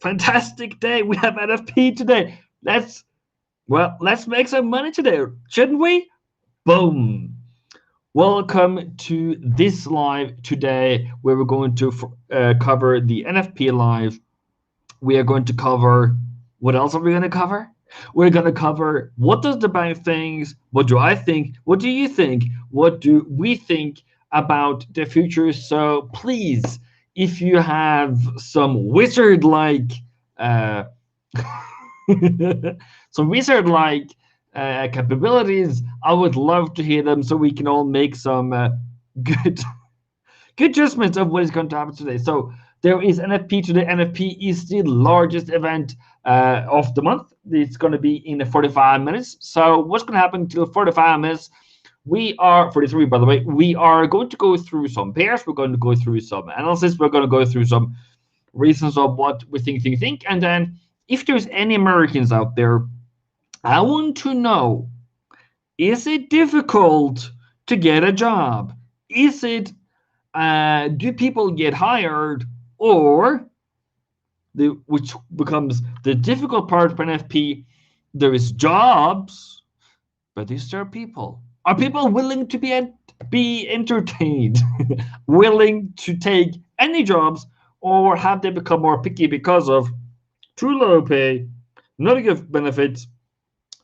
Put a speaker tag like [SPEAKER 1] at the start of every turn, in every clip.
[SPEAKER 1] Fantastic day. We have NFP today. Let's make some money today, shouldn't we? Boom. Welcome to this live today where we're going to cover the NFP live. We are going to cover, what else are we going to cover? We're going to cover what does the bank think, what do I think, what do you think, what do we think about the future. So please, if you have some wizard-like uh, some wizard-like capabilities, I would love to hear them so we can all make some good good judgments of what is going to happen today. So there is NFP today. NFP is the largest event of the month. It's going to be in 45 minutes. So what's going to happen till 45 minutes? We are 43, by the way. We are going to go through some pairs. We're going to go through some analysis. We're going to go through some reasons of what we think. And then if there's any Americans out there, I want to know, is it difficult to get a job? Is it do people get hired, or which becomes the difficult part for NFP? There is jobs, but is there people? Are people willing to be entertained, willing to take any jobs, or have they become more picky because of too low pay, not good benefits,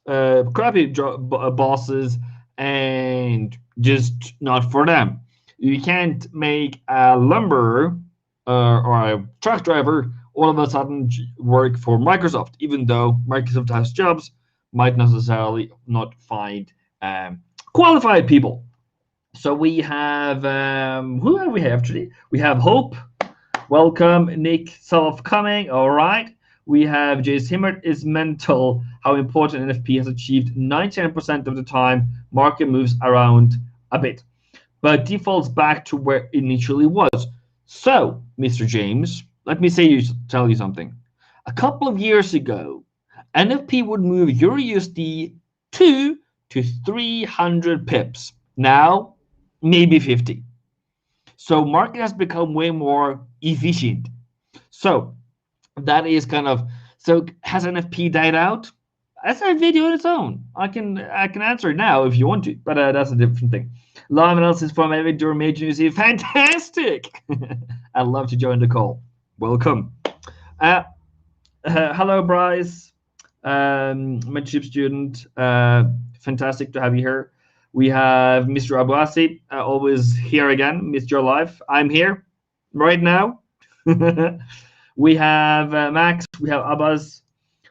[SPEAKER 1] crappy bosses, and just not for them? You can't make a lumber or a truck driver all of a sudden work for Microsoft, even though Microsoft has jobs, might necessarily not find qualified people. So we have, who do we have today? We have Hope. Welcome, Nick Self coming. All right. We have Jace Himmert is mental. How important NFP has achieved 99% of the time. Market moves around a bit, but defaults back to where it initially was. So, Mr. James, let me tell you something. A couple of years ago, NFP would move Euro USD 2 to 300 pips. Now, maybe 50. So, market has become way more efficient. So, that is kind of, so has NFP died out? That's a video on its own. I can answer it now if you want to, but that's a different thing. Live analysis from every during major news. Fantastic! I'd love to join the call. Welcome. Hello, Bryce, mentorship student. Fantastic to have you here. We have Mr. Abuasi, always here again. Missed your life. I'm here right now. We have Max. We have Abbas.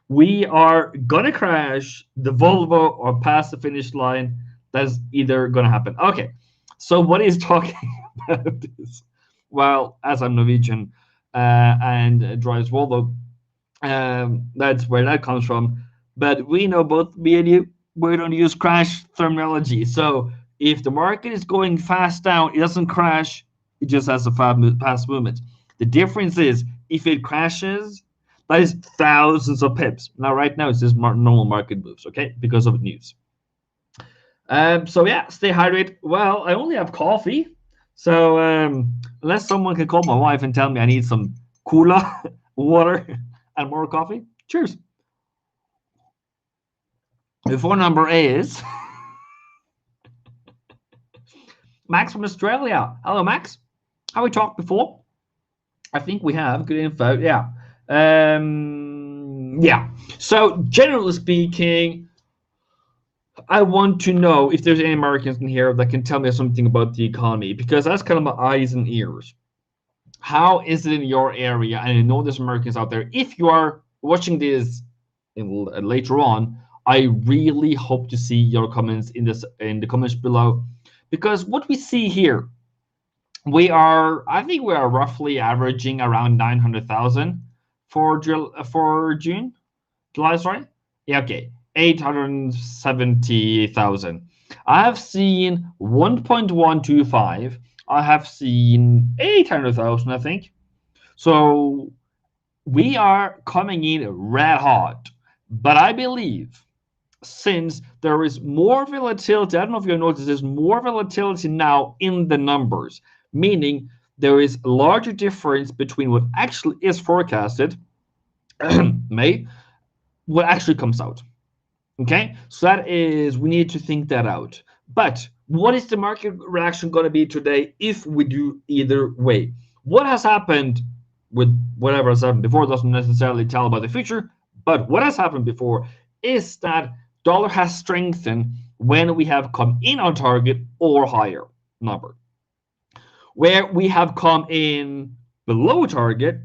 [SPEAKER 1] We are gonna crash the Volvo or pass the finish line. That's either gonna happen. Okay, so what is talking about this? Well, as I'm Norwegian and drives Volvo, that's where that comes from. But we know, both me and you, we don't use crash terminology. So if the market is going fast down, it doesn't crash. It just has a fast movement. The difference is, if it crashes, that is thousands of pips. Now, right now, it's just normal market moves, okay, because of news. So yeah, stay hydrated. Well, I only have coffee, so unless someone can call my wife and tell me I need some cola, water, and more coffee, cheers. The phone number is Max from Australia. Hello, Max. Have we talked before? I think we have. Good info. Yeah. Yeah. So generally speaking, I want to know if there's any Americans in here that can tell me something about the economy, because that's kind of my eyes and ears. How is it in your area? And I know there's Americans out there. If you are watching this later on, I really hope to see your comments in the comments below, because what we see here, I think we are roughly averaging around 900,000 for June, July, sorry. Yeah, okay, 870,000. I have seen 1.125. I have seen 800,000, I think. So we are coming in red hot, but I believe, since there is more volatility, I don't know if you noticed, there's more volatility now in the numbers, meaning there is a larger difference between what actually is forecasted May, what actually comes out. Okay, so that is, we need to think that out. But what is the market reaction going to be today if we do either way? What has happened with whatever has happened before doesn't necessarily tell about the future, but what has happened before is that dollar has strengthened when we have come in on target or higher number. Where we have come in below target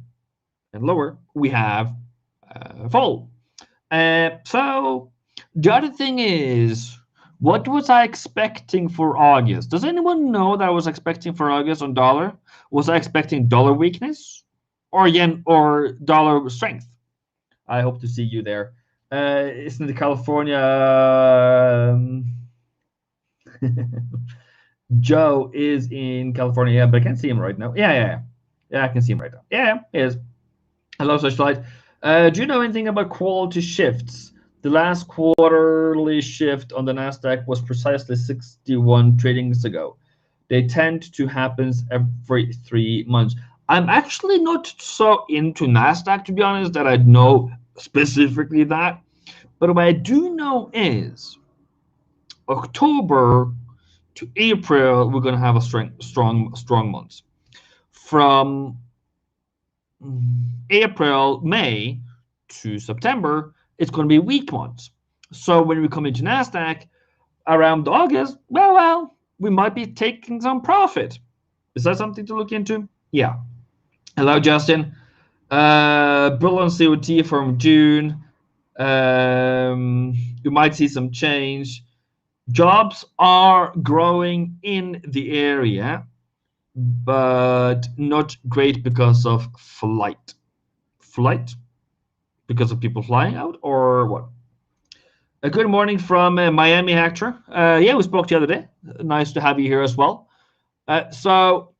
[SPEAKER 1] and lower, we have fall. So the other thing is, what was I expecting for August? Does anyone know that I was expecting for August on dollar? Was I expecting dollar weakness or yen or dollar strength? I hope to see you there. Isn't it California? Joe is in California, yeah, but I can't see him right now. Yeah, I can see him right now. Yeah, he is. Hello, Socialite. Do you know anything about quality shifts? The last quarterly shift on the Nasdaq was precisely 61 tradings ago. They tend to happen every 3 months. I'm actually not so into Nasdaq, to be honest, that I know specifically that. But what I do know is October to April, we're going to have a strong months. From April, May to September, it's going to be weak months. So when we come into Nasdaq around August, well, we might be taking some profit. Is that something to look into? Yeah. Hello, Justin. Bull on COT from June. You might see some change. Jobs are growing in the area, but not great because of flight. Flight? Because of people flying out, or what? A good morning from Miami, Hector. Yeah, we spoke the other day. Nice to have you here as well. So,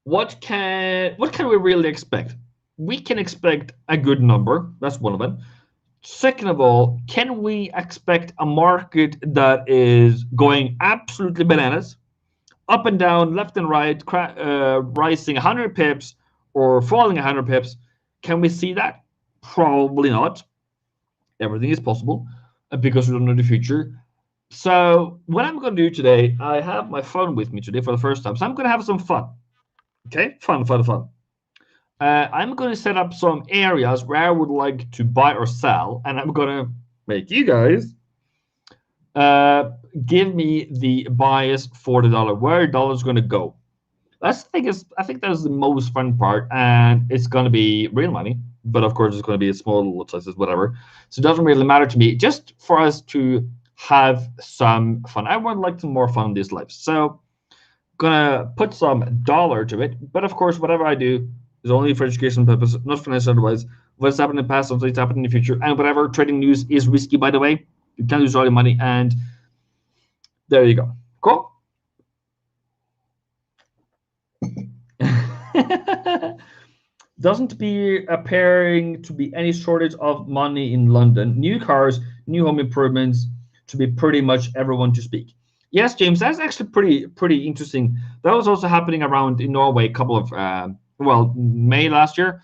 [SPEAKER 1] what can we really expect? We can expect a good number. That's one of them. Second of all, can we expect a market that is going absolutely bananas, up and down, left and right, rising 100 pips or falling 100 pips? Can we see that? Probably not. Everything is possible because we don't know the future. So what I'm going to do today, I have my phone with me today for the first time. So I'm going to have some fun. Okay, fun. I'm going to set up some areas where I would like to buy or sell, and I'm going to make you guys give me the bias for the dollar, where the dollar is going to go. I think that's the most fun part, and it's going to be real money, but of course it's going to be a small lot sizes, whatever. So it doesn't really matter to me, just for us to have some fun. I would like some more fun in this life. So gonna put some dollar to it, but of course whatever I do is only for education purpose, not financial otherwise. What's happened in the past, something's happened in the future, and whatever trading news is risky, by the way. You can't lose all your money, and there you go. Cool. Doesn't be appearing to be any shortage of money in London. New cars, new home improvements, to be pretty much everyone to speak. Yes, James, that's actually pretty interesting. That was also happening around in Norway a couple of May last year.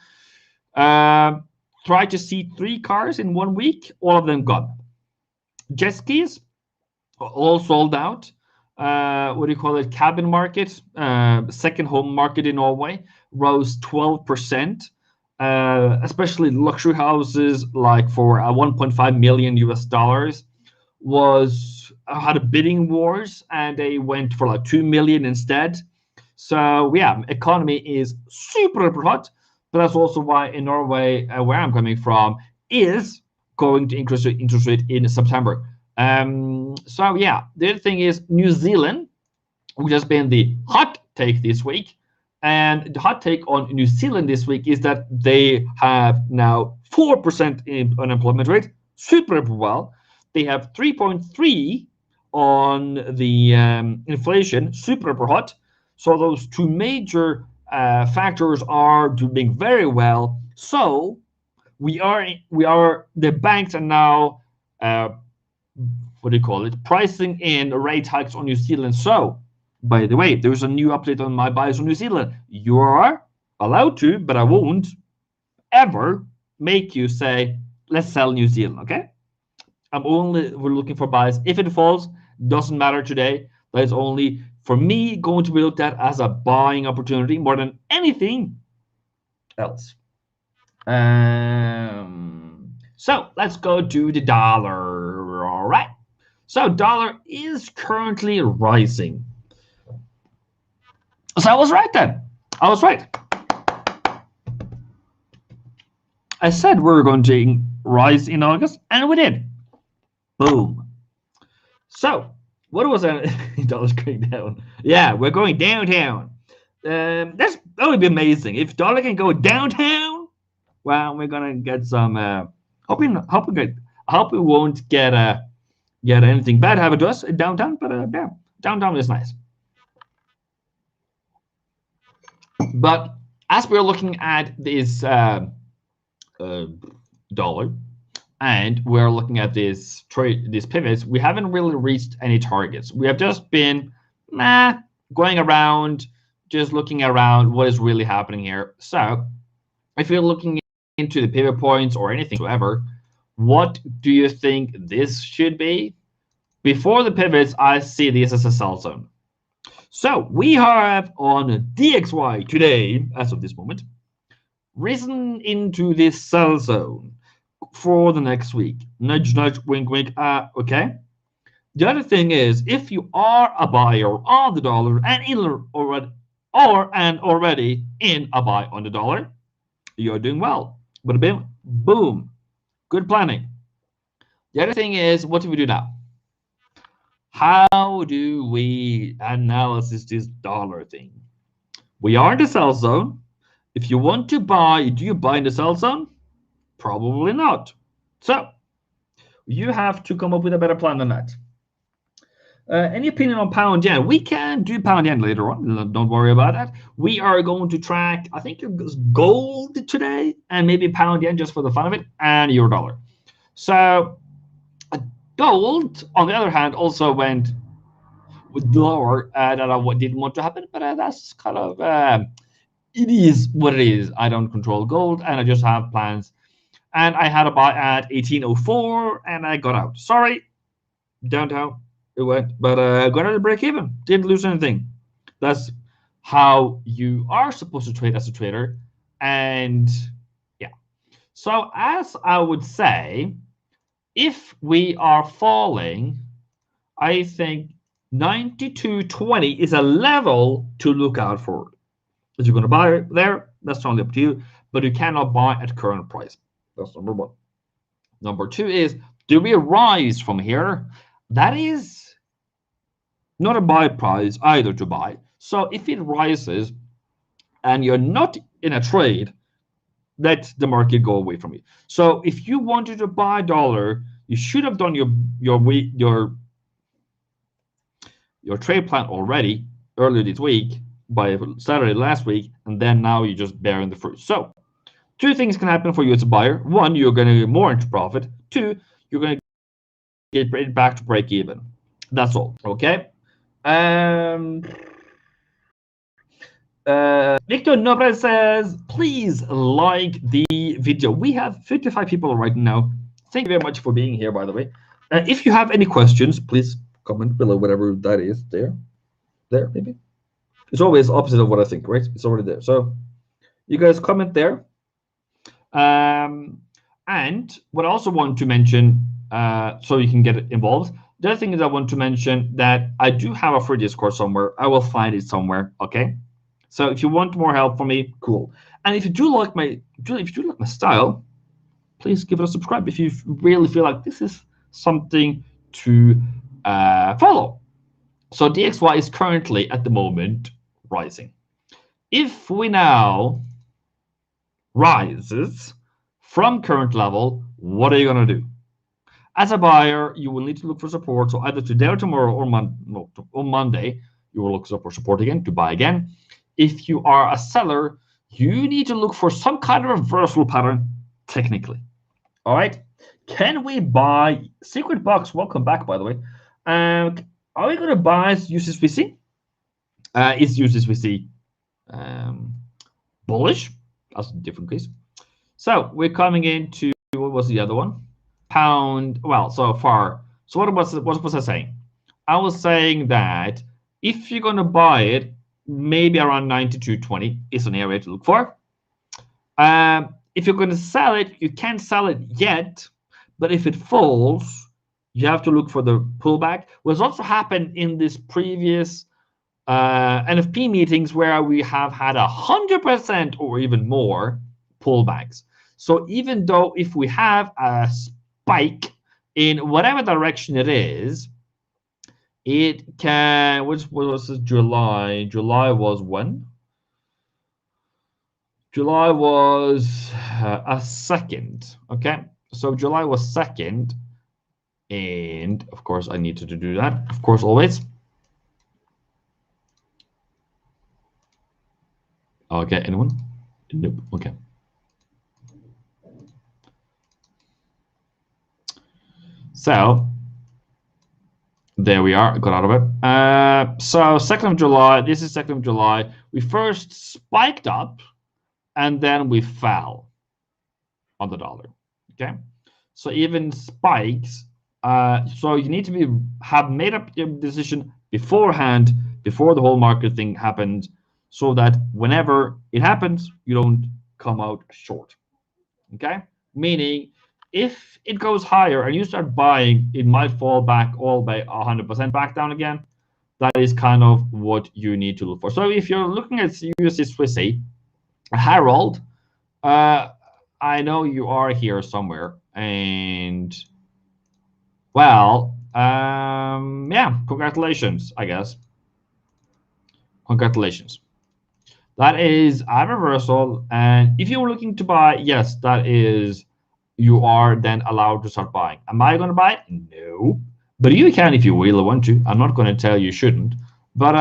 [SPEAKER 1] Tried to see 3 cars in 1 week, all of them gone. Jet skis, all sold out. What do you call it? Cabin market, second home market in Norway rose 12%. Especially luxury houses, like for 1.5 million US dollars, was had a bidding wars, and they went for like 2 million instead. So yeah, economy is super hot, but that's also why in Norway, where I'm coming from, is going to increase the interest rate in September. So yeah, the other thing is New Zealand, which has been the hot take this week. And the hot take on New Zealand this week is that they have now 4% in unemployment rate, super well. They have 3.3 on the inflation, super hot. So those 2 major factors are doing very well. So we are the banks are now what do you call it, pricing in rate hikes on New Zealand. So by the way, there's a new update on my bias on New Zealand. You are allowed to, but I won't. ever make you say, let's sell New Zealand, okay? We're looking for buys. If it falls, doesn't matter today. That is only, for me, going to be looked at as a buying opportunity more than anything else. So let's go to the dollar. All right. So dollar is currently rising. So I was right then. I was right. I said we were going to rise in August, and we did. Boom. So what was that? Dollar's going down. Yeah, we're going downtown. That would be amazing if dollar can go downtown. Well, we're gonna get some. Hope we won't get anything bad happen to us in downtown. But yeah, downtown is nice. But as we're looking at this dollar, and we're looking at these pivots, we haven't really reached any targets. We have just been going around, just looking around what is really happening here. So if you're looking into the pivot points or anything whatsoever, what do you think this should be? Before the pivots, I see this as a sell zone. So we have on DXY today, as of this moment, risen into this sell zone for the next week. Nudge, nudge, wink, wink. Okay. The other thing is, if you are a buyer on the dollar and already in a buy on the dollar, you're doing well. But boom, good planning. The other thing is, what do we do now? How do we analyze this dollar thing? We are in the sell zone. If you want to buy, do you buy in the sell zone? Probably not. So you have to come up with a better plan than that. Any opinion on pound yen? We can do pound yen later on. Don't worry about that. We are going to track, I think, gold today and maybe pound yen just for the fun of it, and euro dollar. So gold, on the other hand, also went lower that I didn't want to happen, but that's kind of it is what it is. I don't control gold, and I just have plans. And I had a buy at 1804, and I got out. Sorry, downtown it went, but got out of break even. Didn't lose anything. That's how you are supposed to trade as a trader. And yeah, so as I would say, if we are falling, I think 92.20 is a level to look out for. If you're going to buy it there, that's totally up to you, but you cannot buy at current price. That's number one. Number two is, do we rise from here? That is not a buy price either to buy. So if it rises and you're not in a trade, let the market go away from you. So if you wanted to buy dollar, you should have done your trade plan already earlier this week by Saturday last week, and then now you're just bearing the fruit. So two things can happen for you as a buyer. One, you're going to get more into profit. Two, you're going to get back to break even. That's all. Okay. Victor Nobre says, please like the video. We have 55 people right now. Thank you very much for being here, by the way. If you have any questions, please comment below, whatever that is. There, maybe. It's always opposite of what I think, right? It's already there. So you guys comment there. And what I also want to mention, so you can get involved, the other thing is I want to mention that I do have a free Discord somewhere. I will find it somewhere, okay? So if you want more help from me, cool. And if you do like my style, please give it a subscribe if you really feel like this is something to follow. So DXY is currently at the moment rising. If we now rises from current level, what are you going to do? As a buyer, you will need to look for support. So either today or tomorrow or on Monday, you will look for support again to buy again. If you are a seller, you need to look for some kind of reversal pattern technically. All right. Can we buy Secret Box? Welcome back, by the way. Are we going to buy USSVC? Is USSVC bullish? That's a different case. So we're coming into, what was the other one? Pound. Well, so far. So what was I saying? I was saying that if you're going to buy it, maybe around 92.20 is an area to look for. If you're going to sell it, you can't sell it yet, but if it falls, you have to look for the pullback. What's also happened in this previous NFP meetings where we have had 100% or even more pullbacks. So even though if we have a spike in whatever direction it is, it can, which was July? July was when? July was a second, okay? So July was second, and of course I need to do that, of course, always. Okay, anyone? Nope, okay. So there we are, got out of it. So 2nd of July, this is 2nd of July. We first spiked up and then we fell on the dollar, okay? So even spikes, so you need to have made up your decision beforehand, before the whole market thing happened, so that whenever it happens, you don't come out short, okay? Meaning, if it goes higher and you start buying, it might fall back all by 100% back down again. That is kind of what you need to look for. So if you're looking at USD Swissy, Harold, I know you are here somewhere, and well, yeah, congratulations, I guess. Congratulations. That is a reversal, and if you're looking to buy, yes, that is, you are then allowed to start buying. Am I going to buy it? No, but you can if you really want to. I'm not going to tell you shouldn't, but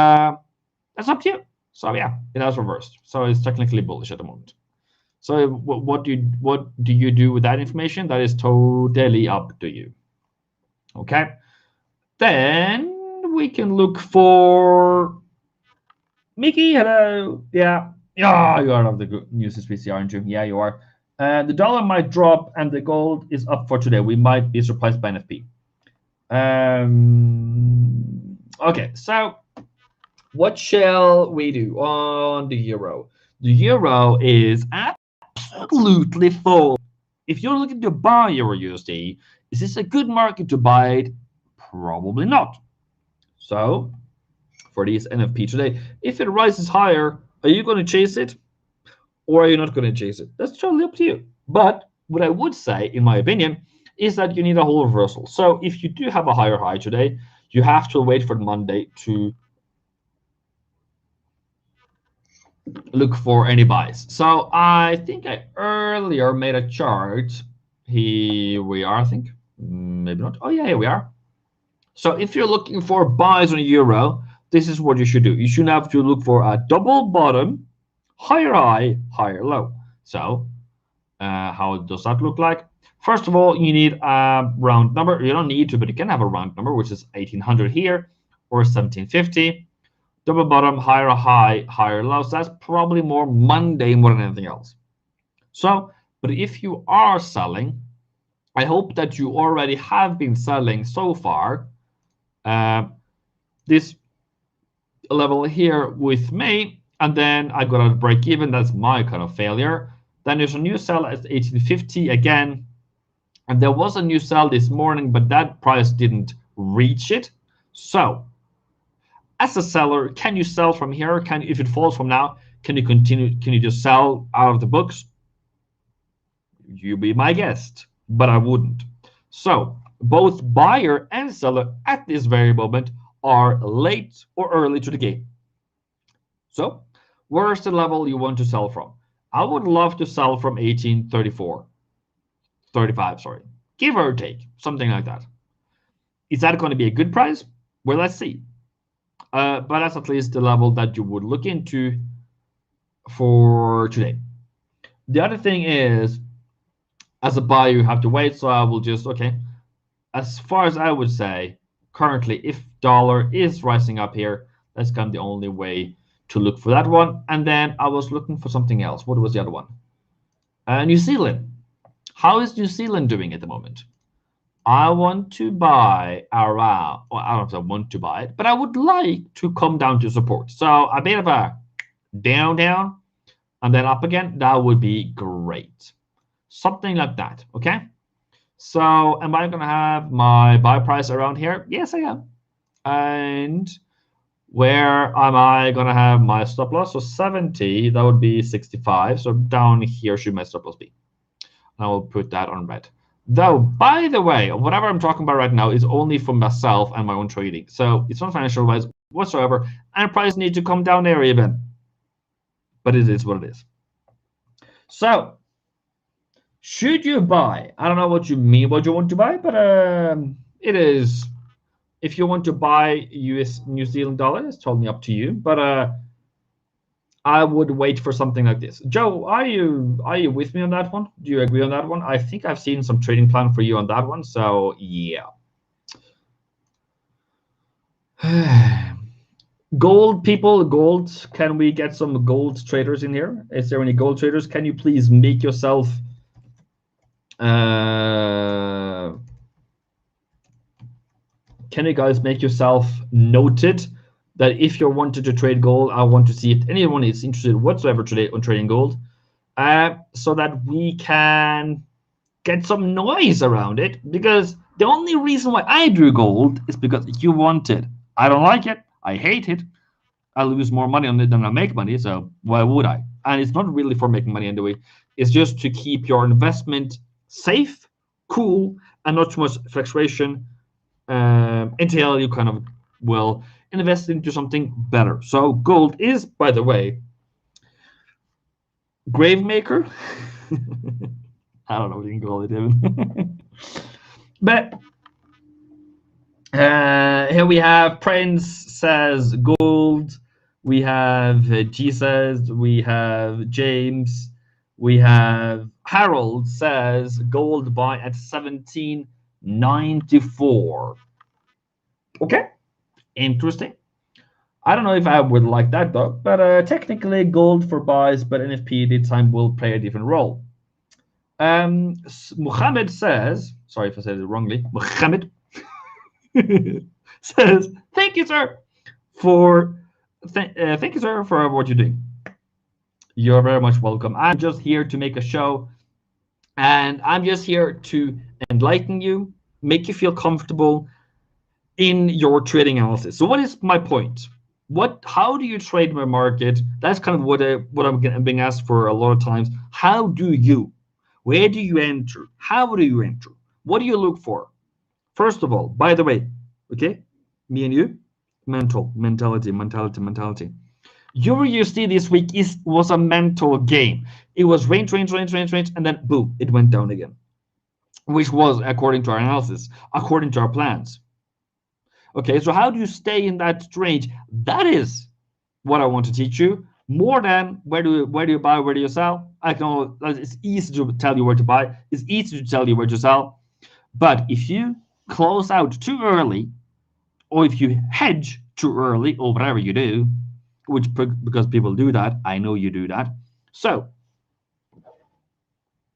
[SPEAKER 1] that's up to you. So yeah, it has reversed, so it's technically bullish at the moment. So what do you do with that information? That is totally up to you. Okay, then we can look for Mickey. Hello. Yeah, yeah, you are of the good news this PC, aren't you? Yeah, you are. The dollar might drop and the gold is up for today. We might be surprised by NFP. Okay, so what shall we do on the euro? The euro is absolutely full. If you're looking to buy Euro USD, is this a good market to buy it? Probably not. So for these NFP today, if it rises higher, are you going to chase it or are you not going to chase it? That's totally up to you. But what I would say, in my opinion, is that you need a whole reversal. So if you do have a higher high today, you have to wait for Monday to look for any buys. So I think I earlier made a chart. Here we are, I think. Maybe not. Oh, yeah, here we are. So if you're looking for buys on euro, this is what you should do. You should have to look for a double bottom, higher high, higher low. So how does that look like? First of all, you need a round number. You don't need to, but you can have a round number, which is 1800 here or 1750. Double bottom, higher high, higher low. So that's probably more Monday more than anything else. So, but if you are selling, I hope that you already have been selling so far. This level here with me, and then I got a break even. That's my kind of failure. Then there's a new sell at 1850 again, and there was a new sell this morning, but that price didn't reach it. So as a seller, can you sell from here? If it falls from now, can you continue? Can you just sell out of the books? You be my guest, but I wouldn't. So both buyer and seller at this very moment are late or early to the game. So where's the level you want to sell from? I would love to sell from 1834, 35, sorry, give or take, something like that. Is that going to be a good price? Well, let's see. But that's at least the level that you would look into for today. The other thing is, as a buyer, you have to wait. So I will just, okay, as far as I would say, currently, if dollar is rising up here, that's kind of the only way to look for that one. And then I was looking for something else. What was the other one? New Zealand. How is New Zealand doing at the moment? I want to buy around, well, I don't know if I want to buy it, but I would like to come down to support. So a bit of a down, and then up again. That would be great. Something like that, okay? So am I going to have my buy price around here? Yes, I am. And where am I going to have my stop loss? So 70, that would be 65. So down here should my stop loss be. And I will put that on red. Though, by the way, whatever I'm talking about right now is only for myself and my own trading. So it's not financial advice whatsoever. And price need to come down there even. But it is what it is. So, should you buy? I don't know what you mean, what you want to buy, but it is. If you want to buy US New Zealand dollar, it's totally up to you. But I would wait for something like this. Joe, are you with me on that one? Do you agree on that one? I think I've seen some trading plan for you on that one. So yeah. Gold people, gold. Can we get some gold traders in here? Is there any gold traders? Can you please make yourself can you guys make yourself noted that if you wanted to trade gold, I want to see if anyone is interested whatsoever today on trading gold, so that we can get some noise around it. Because the only reason why I do gold is because you want it. I don't like it. I hate it. I lose more money on it than I make money. So why would I? And it's not really for making money anyway. It's just to keep your investment safe, cool, and not too much fluctuation until you kind of will invest into something better. So gold is, by the way, grave maker. I don't know what you can call it even. But here we have Prince says gold. We have Jesus. We have James. We have Harold says gold buy at 1794. Okay, interesting. I don't know if I would like that though, but technically gold for buys, but NFP this time will play a different role. Muhammad says, sorry if I said it wrongly, Muhammad says, thank you, sir, for thank you, sir, for what you're doing. You're very much welcome. I'm just here to make a show, and I'm just here to enlighten you, make you feel comfortable in your trading analysis. So what is my point? How do you trade my market? That's kind of what I'm being asked for a lot of times. How do you? Where do you enter? How do you enter? What do you look for? First of all, by the way, okay, me and you, mentality. Euro USD this week was a mental game. It was range, and then boom, it went down again, which was according to our analysis, according to our plans. Okay, so how do you stay in that range? That is what I want to teach you. More than where do you buy, where do you sell? I know it's easy to tell you where to buy. It's easy to tell you where to sell. But if you close out too early, or if you hedge too early, or whatever you do, because people do that, I know you do that. So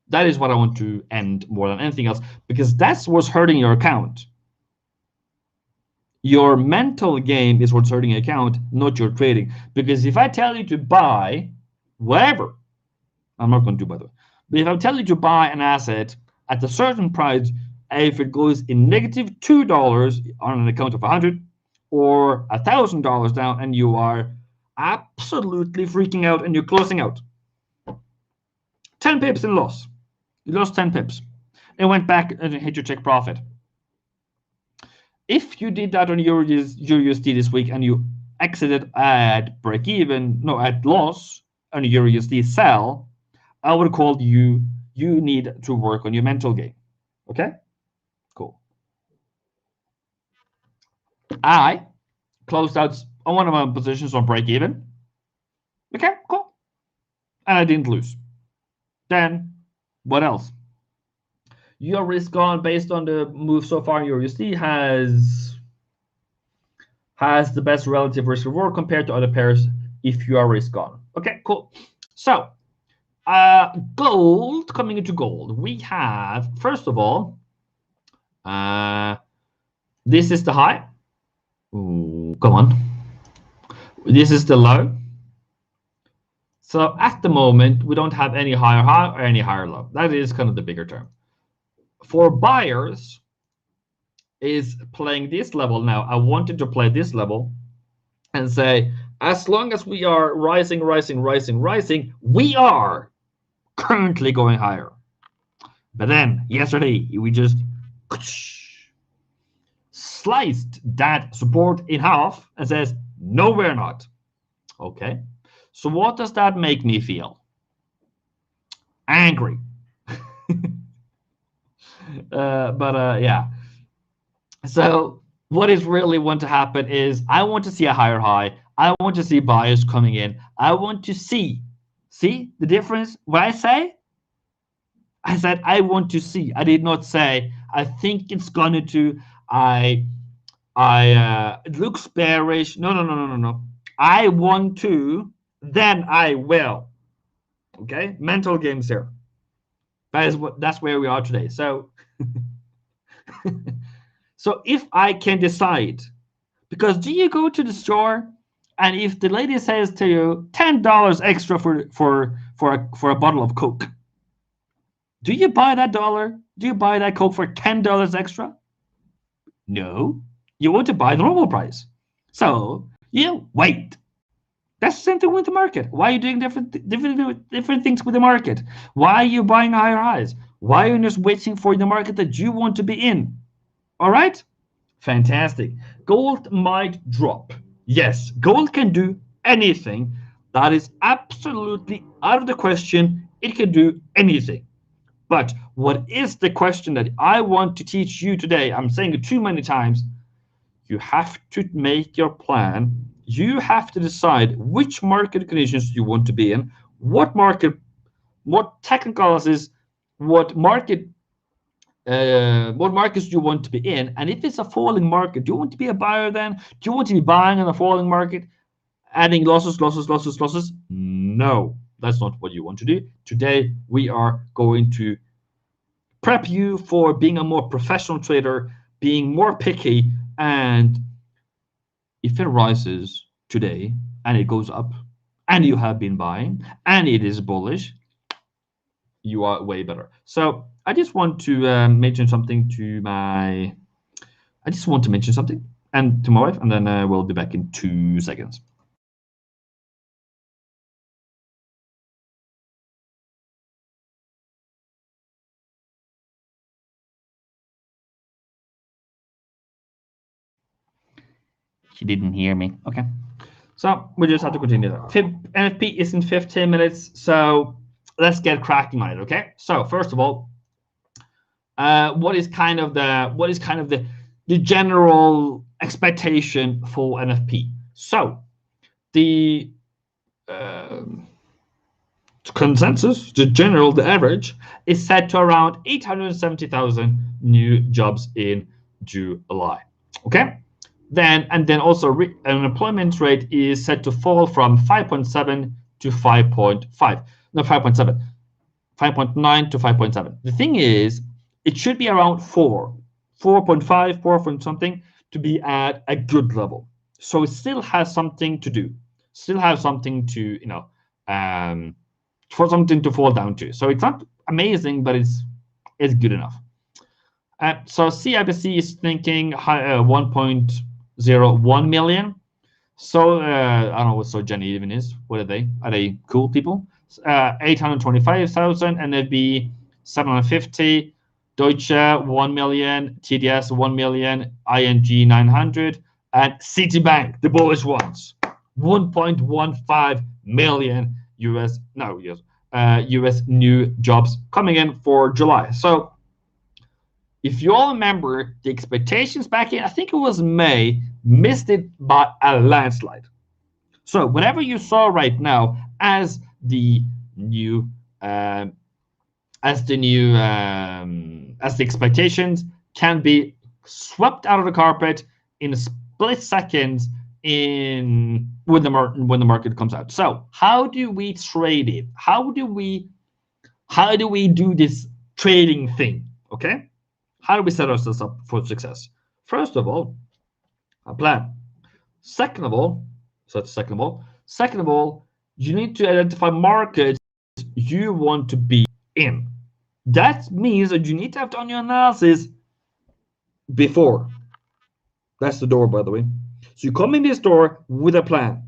[SPEAKER 1] that is what I want to end more than anything else, because that's what's hurting your account. Your mental game is what's hurting your account, not your trading. Because if I tell you to buy whatever, I'm not going to, by the way, but if I tell you to buy an asset at a certain price, if it goes in negative $2 on an account of 100 or $1,000 down, and you are absolutely freaking out and you're closing out, 10 pips in loss. You lost 10 pips. It went back and hit your check profit. If you did that on Euro USD this week and you exited at break even, no, at loss on Euro USD sell, I would call you need to work on your mental game. Okay, cool. I closed out on one of my positions on break even. Okay, cool. And I didn't lose. Then what else? Your risk on based on the move so far in Euro USD has the best relative risk reward compared to other pairs if you are risk on. Okay, cool. So Gold, coming into gold, we have, first of all, this is the high. Ooh, come on. This is the low. So at the moment, we don't have any higher high or any higher low. That is kind of the bigger term. For buyers, is playing this level now. I wanted to play this level and say, as long as we are rising, we are currently going higher. But then yesterday, we just sliced that support in half and says, no, we're not. Okay. So what does that make me feel? Angry. Yeah. So what is really want to happen is I want to see a higher high. I want to see buyers coming in. I want to see the difference. What I say? I said I want to see. I did not say I think it's going to. It looks bearish. No. I want to, then I will. Okay, mental games here. That's where we are today. So, so if I can decide, because do you go to the store and if the lady says to you $10 extra for a bottle of Coke, do you buy that dollar? Do you buy that Coke for $10 extra? No, you want to buy the normal price. So you wait. That's the same thing with the market. Why are you doing different things with the market? Why are you buying higher highs? Why are you just waiting for the market that you want to be in? All right? Fantastic. Gold might drop. Yes, gold can do anything. That is absolutely out of the question. It can do anything. But what is the question that I want to teach you today? I'm saying it too many times. You have to make your plan. You have to decide which market conditions you want to be in, what market, what technical analysis, what markets you want to be in. And if it's a falling market, do you want to be a buyer then? Do you want to be buying in a falling market, adding losses? No, that's not what you want to do. Today, we are going to prep you for being a more professional trader, being more picky, and if it rises today and it goes up and you have been buying and it is bullish, you are way better. So I just want to mention something to my, and to my wife, and then we'll be back in 2 seconds. She didn't hear me. Okay. So we just have to continue that. NFP is in 15 minutes, so let's get cracking on it. Okay. So first of all, what is kind of the general expectation for NFP? So the consensus, the average is set to around 870,000 new jobs in July. Okay. Then also unemployment rate is set to fall from 5.7 to 5.5. No, 5.7. 5.9 to 5.7. The thing is, it should be around 4.5, 4 point something to be at a good level. So it still has something to do. Still have something to, for something to fall down to. So it's not amazing, but it's good enough. So CIBC is thinking 1.01 million. So I don't know what So Jenny even is. What are they? Are they cool people? 825,000, NFB 750, Deutsche 1 million, TDS 1 million, ING 900, and Citibank, the bullish ones, 1.15 million US new jobs coming in for July. So if you all remember the expectations back in, I think it was May, missed it by a landslide. So whatever you saw right now as the expectations can be swept out of the carpet in a split seconds when the market comes out. So how do we trade it? How do we How do we do this trading thing? Okay, how do we set ourselves up for success? First of all, a plan. Second of all, second of all, you need to identify markets you want to be in. That means that you need to have done your analysis before. That's the door, by the way. So you come in this door with a plan.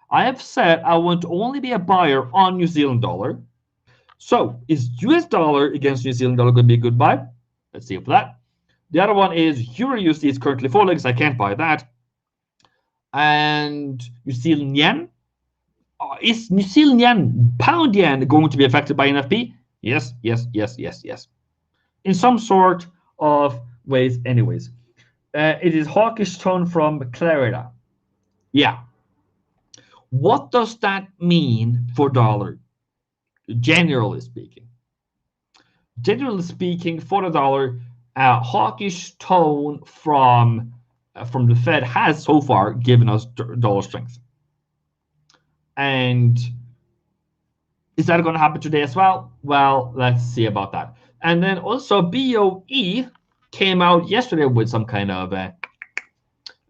[SPEAKER 1] I have said I want to only be a buyer on New Zealand dollar. So is US dollar against New Zealand dollar going to be a good buy? Let's see for that. The other one is Euro USD is currently falling, so I can't buy that. And New Zealand yen. Is New Zealand yen, pound yen going to be affected by NFP? Yes, yes, yes, yes, yes. In some sort of ways, anyways. It is hawkish tone from Clarida. Yeah. What does that mean for dollar? Generally speaking. Generally speaking, for the dollar, hawkish tone from the Fed has so far given us dollar strength. And is that going to happen today as well? Well, let's see about that. And then also BOE came out yesterday with some kind of what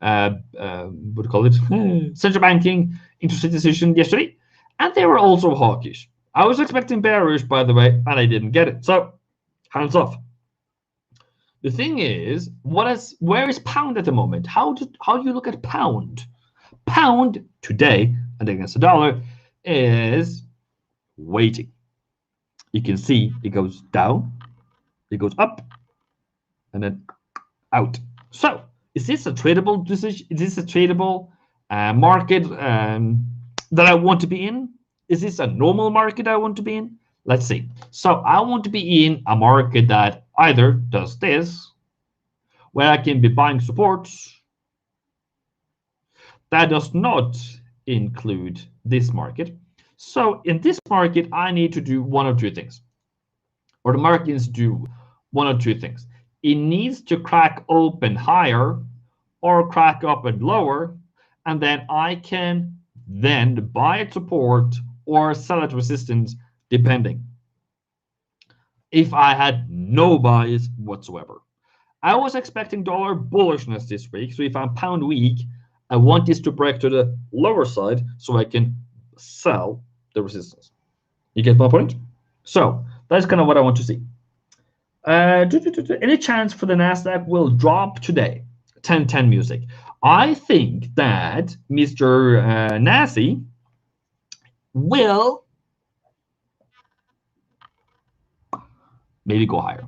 [SPEAKER 1] do you call it? Central banking interest rate decision yesterday, and they were also hawkish. I was expecting bearish, by the way, and I didn't get it. So hands off. The thing is, where is pound at the moment? How do you look at pound? Pound today and against the dollar is waiting. You can see it goes down, it goes up, and then out. So is this a tradable decision? Is this a tradable market that I want to be in? Is this a normal market I want to be in? Let's see. So I want to be in a market that either does this, where I can be buying supports. That does not include this market. So in this market, I need to do one of two things. Or the market needs to do one or two things. It needs to crack open higher or crack open lower, and then I can then buy at support or sell at resistance, depending. If I had no buys whatsoever. I was expecting dollar bullishness this week, so if I'm pound weak, I want this to break to the lower side so I can sell the resistance. You get my point? So that's kind of what I want to see. Any chance for the Nasdaq will drop today? 10-10 music. I think that Mr. Nazi will maybe go higher.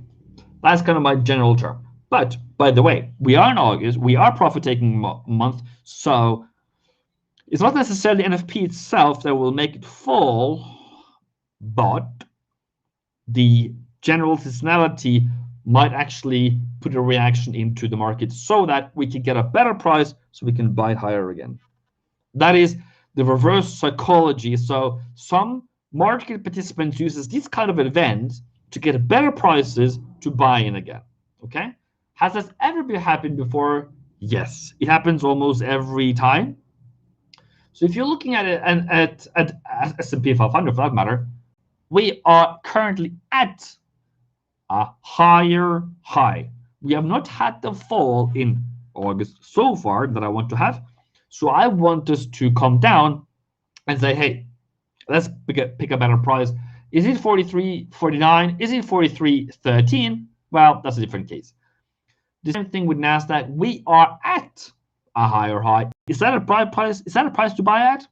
[SPEAKER 1] That's kind of my general term. But by the way, we are in August. We are profit-taking month, so it's not necessarily NFP itself that will make it fall, but the general seasonality might actually put a reaction into the market so that we can get a better price so we can buy higher again. That is the reverse psychology. So some market participants uses this kind of event to get better prices to buy in again. Okay? Has this ever happened before? Yes. It happens almost every time. So if you're looking at it and at S&P 500 for that matter, we are currently at a higher high. We have not had the fall in August so far that I want to have. So I want us to come down and say, hey, let's pick a better price. Is it 43.49? Is it 43.13? Well, that's a different case. The same thing with Nasdaq. We are at a higher high. Is that a price? Is that a price to buy at?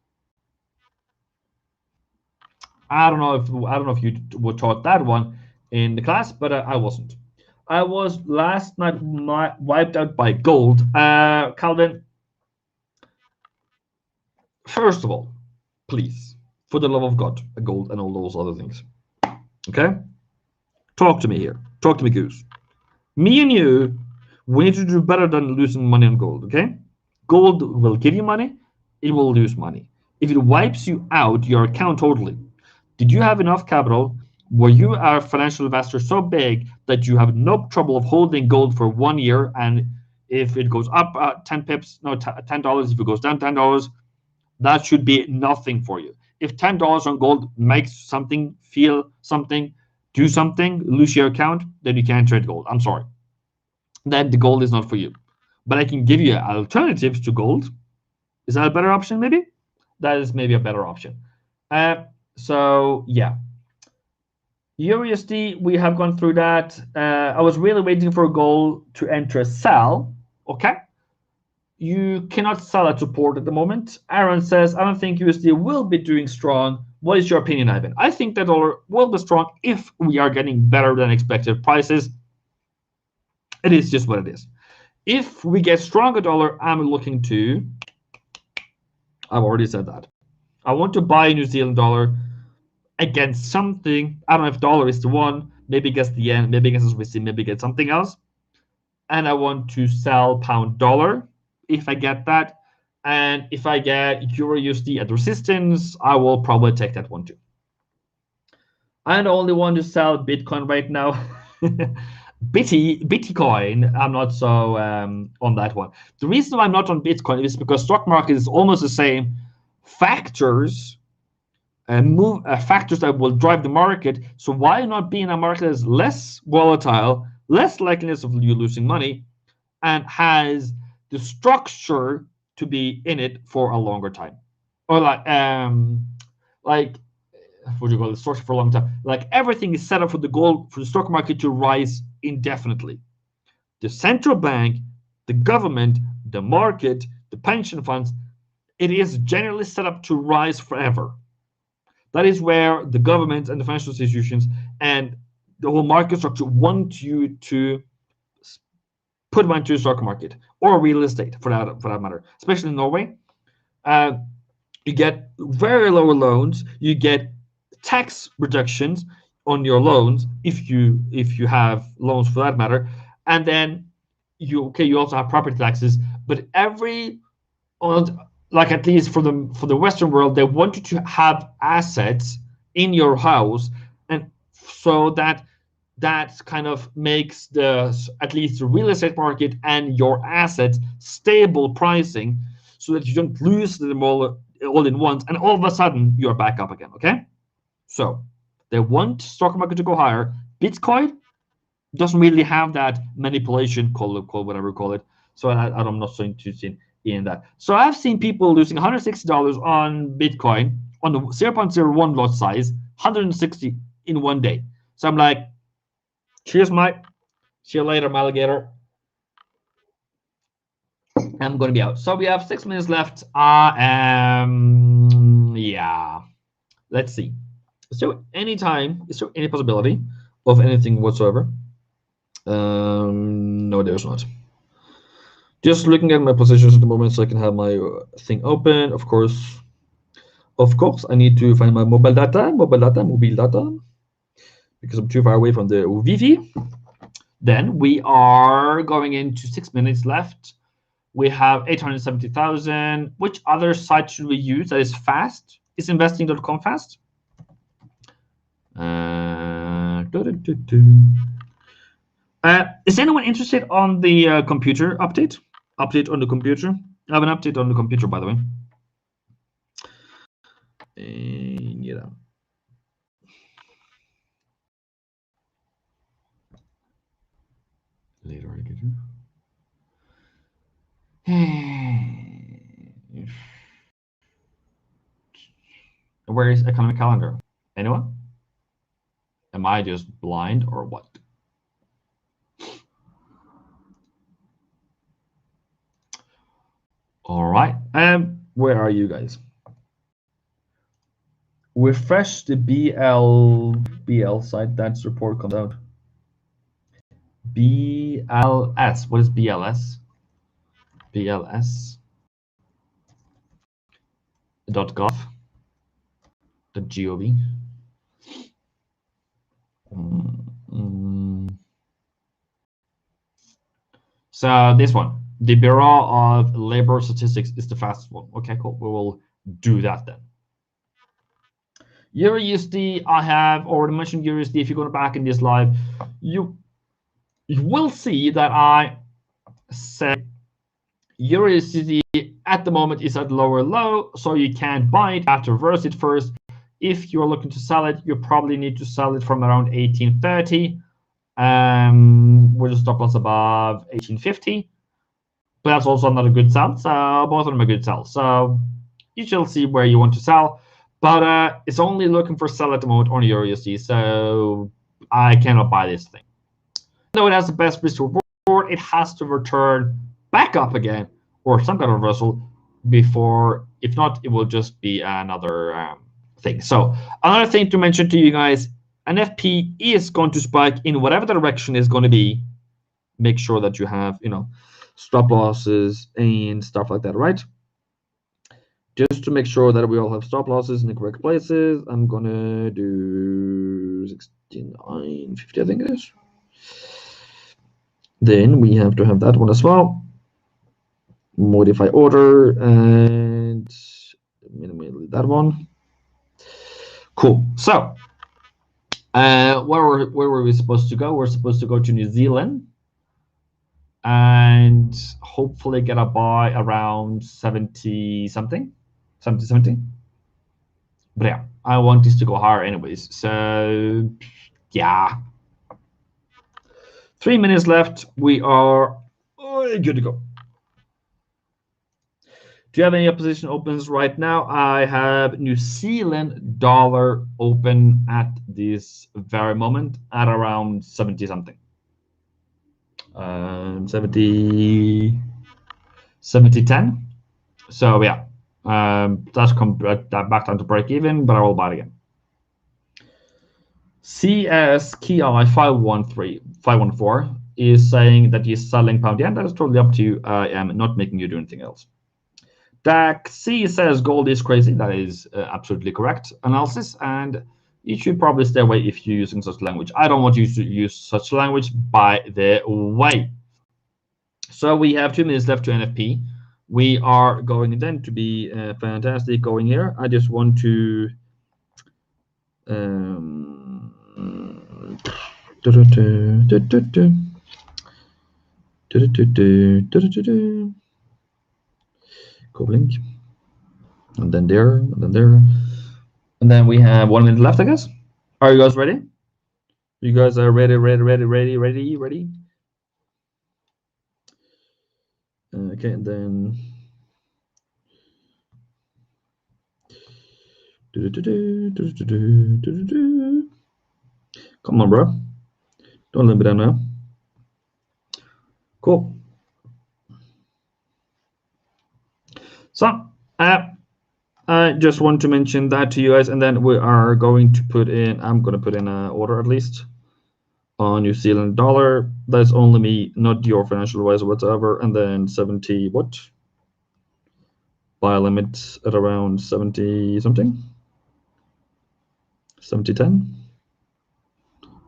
[SPEAKER 1] I don't know if you were taught that one in the class, but I wasn't. I was last night wiped out by gold. Calvin, first of all, please, for the love of God, gold and all those other things. Okay? Talk to me here. Talk to me, Goose. Me and you, we need to do better than losing money on gold, okay? Gold will give you money. It will lose money. If it wipes you out, your account totally. Did you have enough capital? Were you a financial investor so big that you have no trouble of holding gold for 1 year, and if it goes up 10 pips, no, $10, if it goes down $10, that should be nothing for you. If $10 on gold makes something feel something, do something, lose your account, then you can't trade gold. I'm sorry. Then the gold is not for you. But I can give you alternatives to gold. Is that a better option, maybe? That is maybe a better option. So, yeah. EURUSD, we have gone through that. I was really waiting for gold to enter a sell. Okay. You cannot sell at support at the moment. Aaron says, I don't think USD will be doing strong. What is your opinion, Ivan? I think that dollar will be strong if we are getting better than expected prices. It is just what it is. If we get stronger dollar, I'm looking to, I've already said that. I want to buy New Zealand dollar against something. I don't know if dollar is the one, maybe against the yen, maybe against Swiss, maybe against something else. And I want to sell pound dollar if I get that. And if I get Euro USD at resistance, I will probably take that one too. I'm the only one to sell Bitcoin right now. Bitcoin, I'm not so on that one. The reason why I'm not on Bitcoin is because stock market is almost the same factors factors that will drive the market. So why not be in a market that's less volatile, less likeliness of you losing money, and has the structure to be in it for a longer time, or like what do you call it, structure for a long time? Like everything is set up for the stock market to rise indefinitely. The central bank, the government, the market, the pension funds, it is generally set up to rise forever. That is where the government and the financial institutions and the whole market structure want you to put money into the stock market or real estate for that matter, especially in Norway. You get very low loans, you get tax reductions on your loans if you have loans for that matter, and then you also have property taxes. But like at least for the Western world, they want you to have assets in your house, and so that kind of makes at least the real estate market and your assets stable pricing, so that you don't lose them all in once, and all of a sudden you're back up again. Okay, so they want stock market to go higher. Bitcoin doesn't really have that manipulation, call whatever you call it. So I'm not so interested in that. So I've seen people losing $160 on Bitcoin on the 0.01 lot size, 160 in one day. So I'm like, cheers, Mike. See you later, my alligator. I'm going to be out. So we have 6 minutes left. Yeah. Let's see. Is there any possibility of anything whatsoever? No, there's not. Just looking at my positions at the moment so I can have my thing open. Of course, I need to find my mobile data, because I'm too far away from the Wi-Fi. Then we are going into 6 minutes left. We have 870,000. Which other site should we use that is fast? Is investing.com fast? Is anyone interested on the computer update? Update on the computer? I have an update on the computer, by the way. Yeah. Later, I get you. Where is economic calendar? Anyone? Am I just blind or what? All right. Where are you guys? Refresh the BL site. That report comes out. BLS. What is BLS? BLS.gov.gov. So this one, the Bureau of Labor Statistics, is the fastest one. Okay, cool. We will do that then. EURUSD, I have already mentioned EURUSD. If you go back in this live, you will see that I said EURUSD at the moment is at lower low, so you can't buy it. You have to reverse it first. if you're looking to sell it, you probably need to sell it from around 1830. With a stop loss above 1850. But that's also not a good sell. So both of them are good sells. So you shall see where you want to sell. But it's only looking for sell at the moment on EURUSD. So I cannot buy this thing. Though it has the best risk to reward, it has to return back up again or some kind of reversal before. If not, it will just be another thing. So another thing to mention to you guys, NFP is going to spike in whatever the direction is going to be. Make sure that you have, stop losses and stuff like that, right? Just to make sure that we all have stop losses in the correct places, I'm going to do 69.50, I think it is. Then we have to have that one as well. Modify order and minimally that one. Cool. So where were we supposed to go? We're supposed to go to New Zealand and hopefully get a buy around 70 something. But yeah, I want this to go higher anyways. So yeah. 3 minutes left. We are good to go. Do you have any position opens right now? I have New Zealand dollar open at this very moment at around 70 something. 70.10. So yeah, that's come back down to break even, but I will buy it again. CSKI 514 is saying that he's selling pound yen. That is totally up to you. I am not making you do anything else. DAC says gold is crazy. That is absolutely correct analysis, and you should probably stay away if you're using such language. I don't want you to use such language, by the way. So we have 2 minutes left to NFP. We are going then to be fantastic going here. I just want to go blink, and then there, and then there, and then we have 1 minute left, I guess. Are you guys ready? You guys are ready? Okay, and then come on, bro. Don't let me down now. Cool. So I just want to mention that to you guys, and then we are going to put in, I'm going to put in an order at least on New Zealand dollar. That's only me, not your financial advisor whatsoever. And then 70 what? Buy limit at around 70 something. 70.10.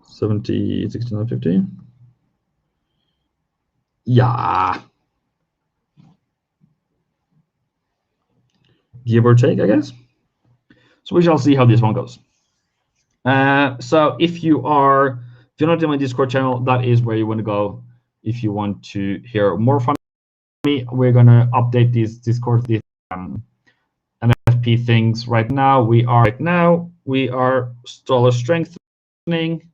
[SPEAKER 1] 70.69.50. Yeah. Give or take, I guess. So we shall see how this one goes. So if you're not in my Discord channel, that is where you want to go if you want to hear more from me. We're gonna update these Discord, these NFP things right now. We are dollar strengthening.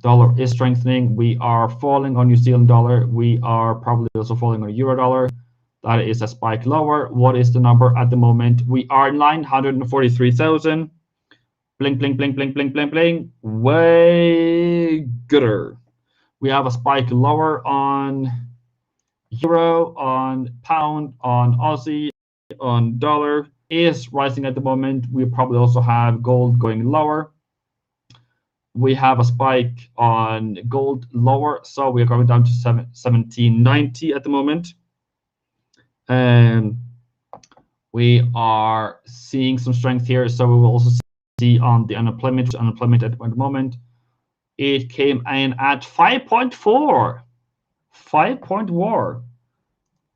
[SPEAKER 1] Dollar is strengthening. We are falling on New Zealand dollar. We are probably also falling on Euro dollar. That is a spike lower. What is the number at the moment? We are 943,000. Blink, blink, blink, blink, blink, blink, blink. Way gooder. We have a spike lower on Euro, on pound, on Aussie, on dollar. Is rising at the moment. We probably also have gold going lower. We have a spike on gold lower, so we are going down to 1790 at the moment. And we are seeing some strength here, so we will also see on the unemployment at the moment. It came in at 5.4. 5.4.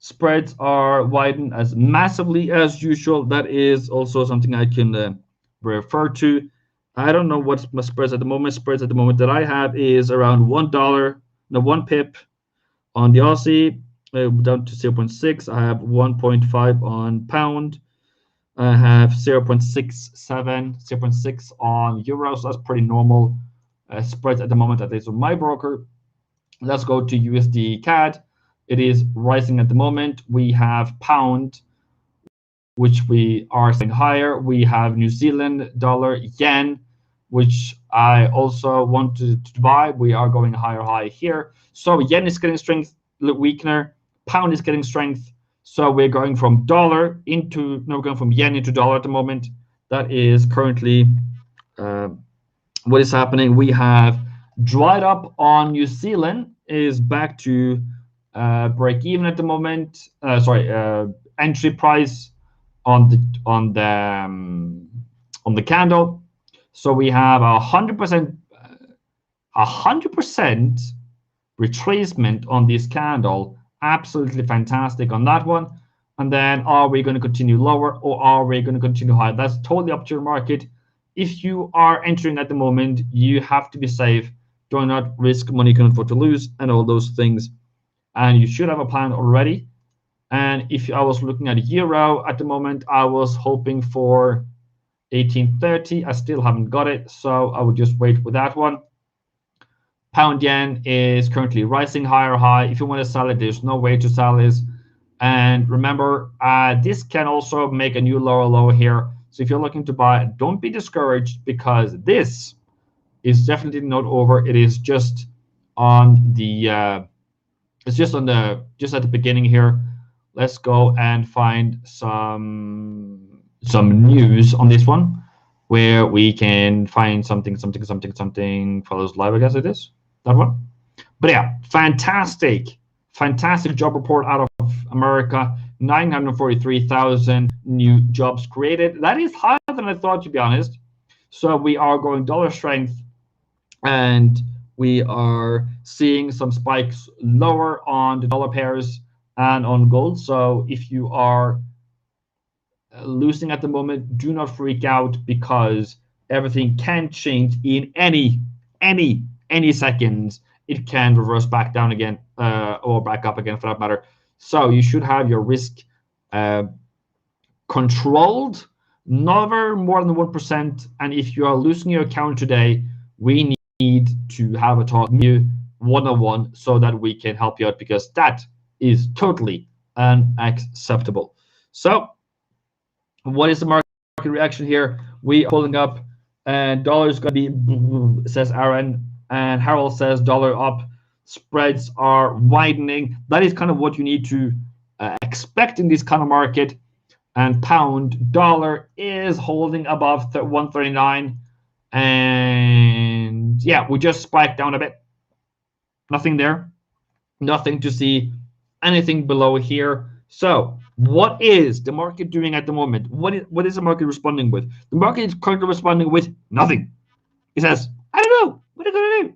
[SPEAKER 1] Spreads are widened as massively as usual. That is also something I can refer to. I don't know what's my spreads at the moment. Spreads at the moment that I have is around $1 pip on the Aussie, down to 0.6. I have 1.5 on pound. I have 0.67, 0.6 on euros. That's pretty normal spreads at the moment, at least on my broker. Let's go to USD CAD. It is rising at the moment. We have pound, which we are seeing higher. We have New Zealand dollar, yen, which I also wanted to buy. We are going high here. So yen is getting strength, weakener. Pound is getting strength. So we're going from dollar into, no, we're going from yen into dollar at the moment. That is currently what is happening. We have dried up on New Zealand, is back to break even at the moment. Entry price on the candle. So we have 100% retracement on this candle. Absolutely fantastic on that one. And then are we going to continue lower or are we going to continue higher? That's totally up to your market. If you are entering at the moment, you have to be safe. Do not risk money you can afford to lose and all those things. And you should have a plan already. And if I was looking at euro at the moment, I was hoping for 1830. I still haven't got it, so I would just wait with that one. Pound yen is currently rising high. If you want to sell it, there's no way to sell this. And remember, this can also make a new lower low here. So if you're looking to buy, don't be discouraged, because this is definitely not over. It is just on the just at the beginning here. Let's go and find some news on this one, where we can find something follows live. I guess it is that one. But yeah, fantastic job report out of America. 943,000 new jobs created. That is higher than I thought, to be honest. So we are going dollar strength, and we are seeing some spikes lower on the dollar pairs and on gold. So if you are losing at the moment, do not freak out, because everything can change in any seconds. It can reverse back down again, or back up again for that matter. So you should have your risk controlled, never more than 1%. And if you are losing your account today, we need to have a talk with you one-on-one so that we can help you out, because that is totally unacceptable. So what is the market reaction here? We are pulling up, and dollar is going to be, says Aaron, and Harold says dollar up. Spreads are widening. That is kind of what you need to expect in this kind of market. And pound dollar is holding above 139. And yeah, we just spiked down a bit. Nothing there. Nothing to see. Anything below here. So what is the market doing at the moment? What is the market responding with? The market is currently responding with nothing. It says, I don't know. What are you going to do?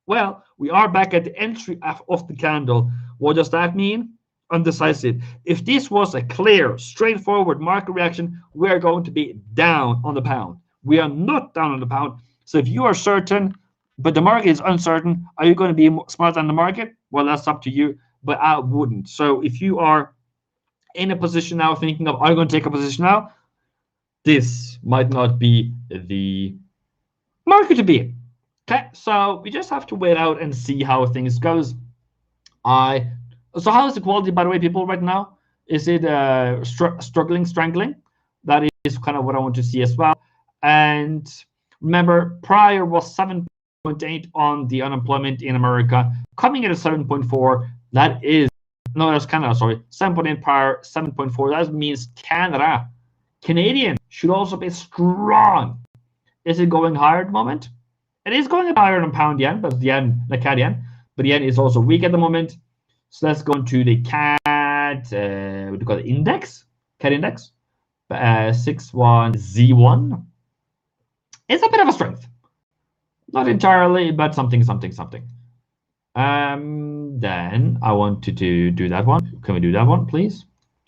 [SPEAKER 1] Well, we are back at the entry of the candle. What does that mean? Undecisive. If this was a clear, straightforward market reaction, we are going to be down on the pound. We are not down on the pound. So if you are certain, but the market is uncertain, are you going to be smarter than the market? Well, that's up to you, but I wouldn't. So if you are in a position now thinking of, are you going to take a position now? This might not be the market to be in. Okay, so we just have to wait out and see how things goes. So how is the quality, by the way, people, right now? Is it struggling, strangling? That is kind of what I want to see as well. And remember, prior was 7.8 on the unemployment in America, coming in at 7.4. That is, no, that's Canada, sorry. 7.8 prior, 7.4. That means Canadian should also be strong. Is it going higher at the moment? It is going higher than pound yen, but the CAD yen. But the yen is also weak at the moment. So let's go into the CAD, what do you call it, index? CAD index, 61Z1. It's a bit of a strength. Not entirely, but something. Then I want to do that one. Can we do that one, please?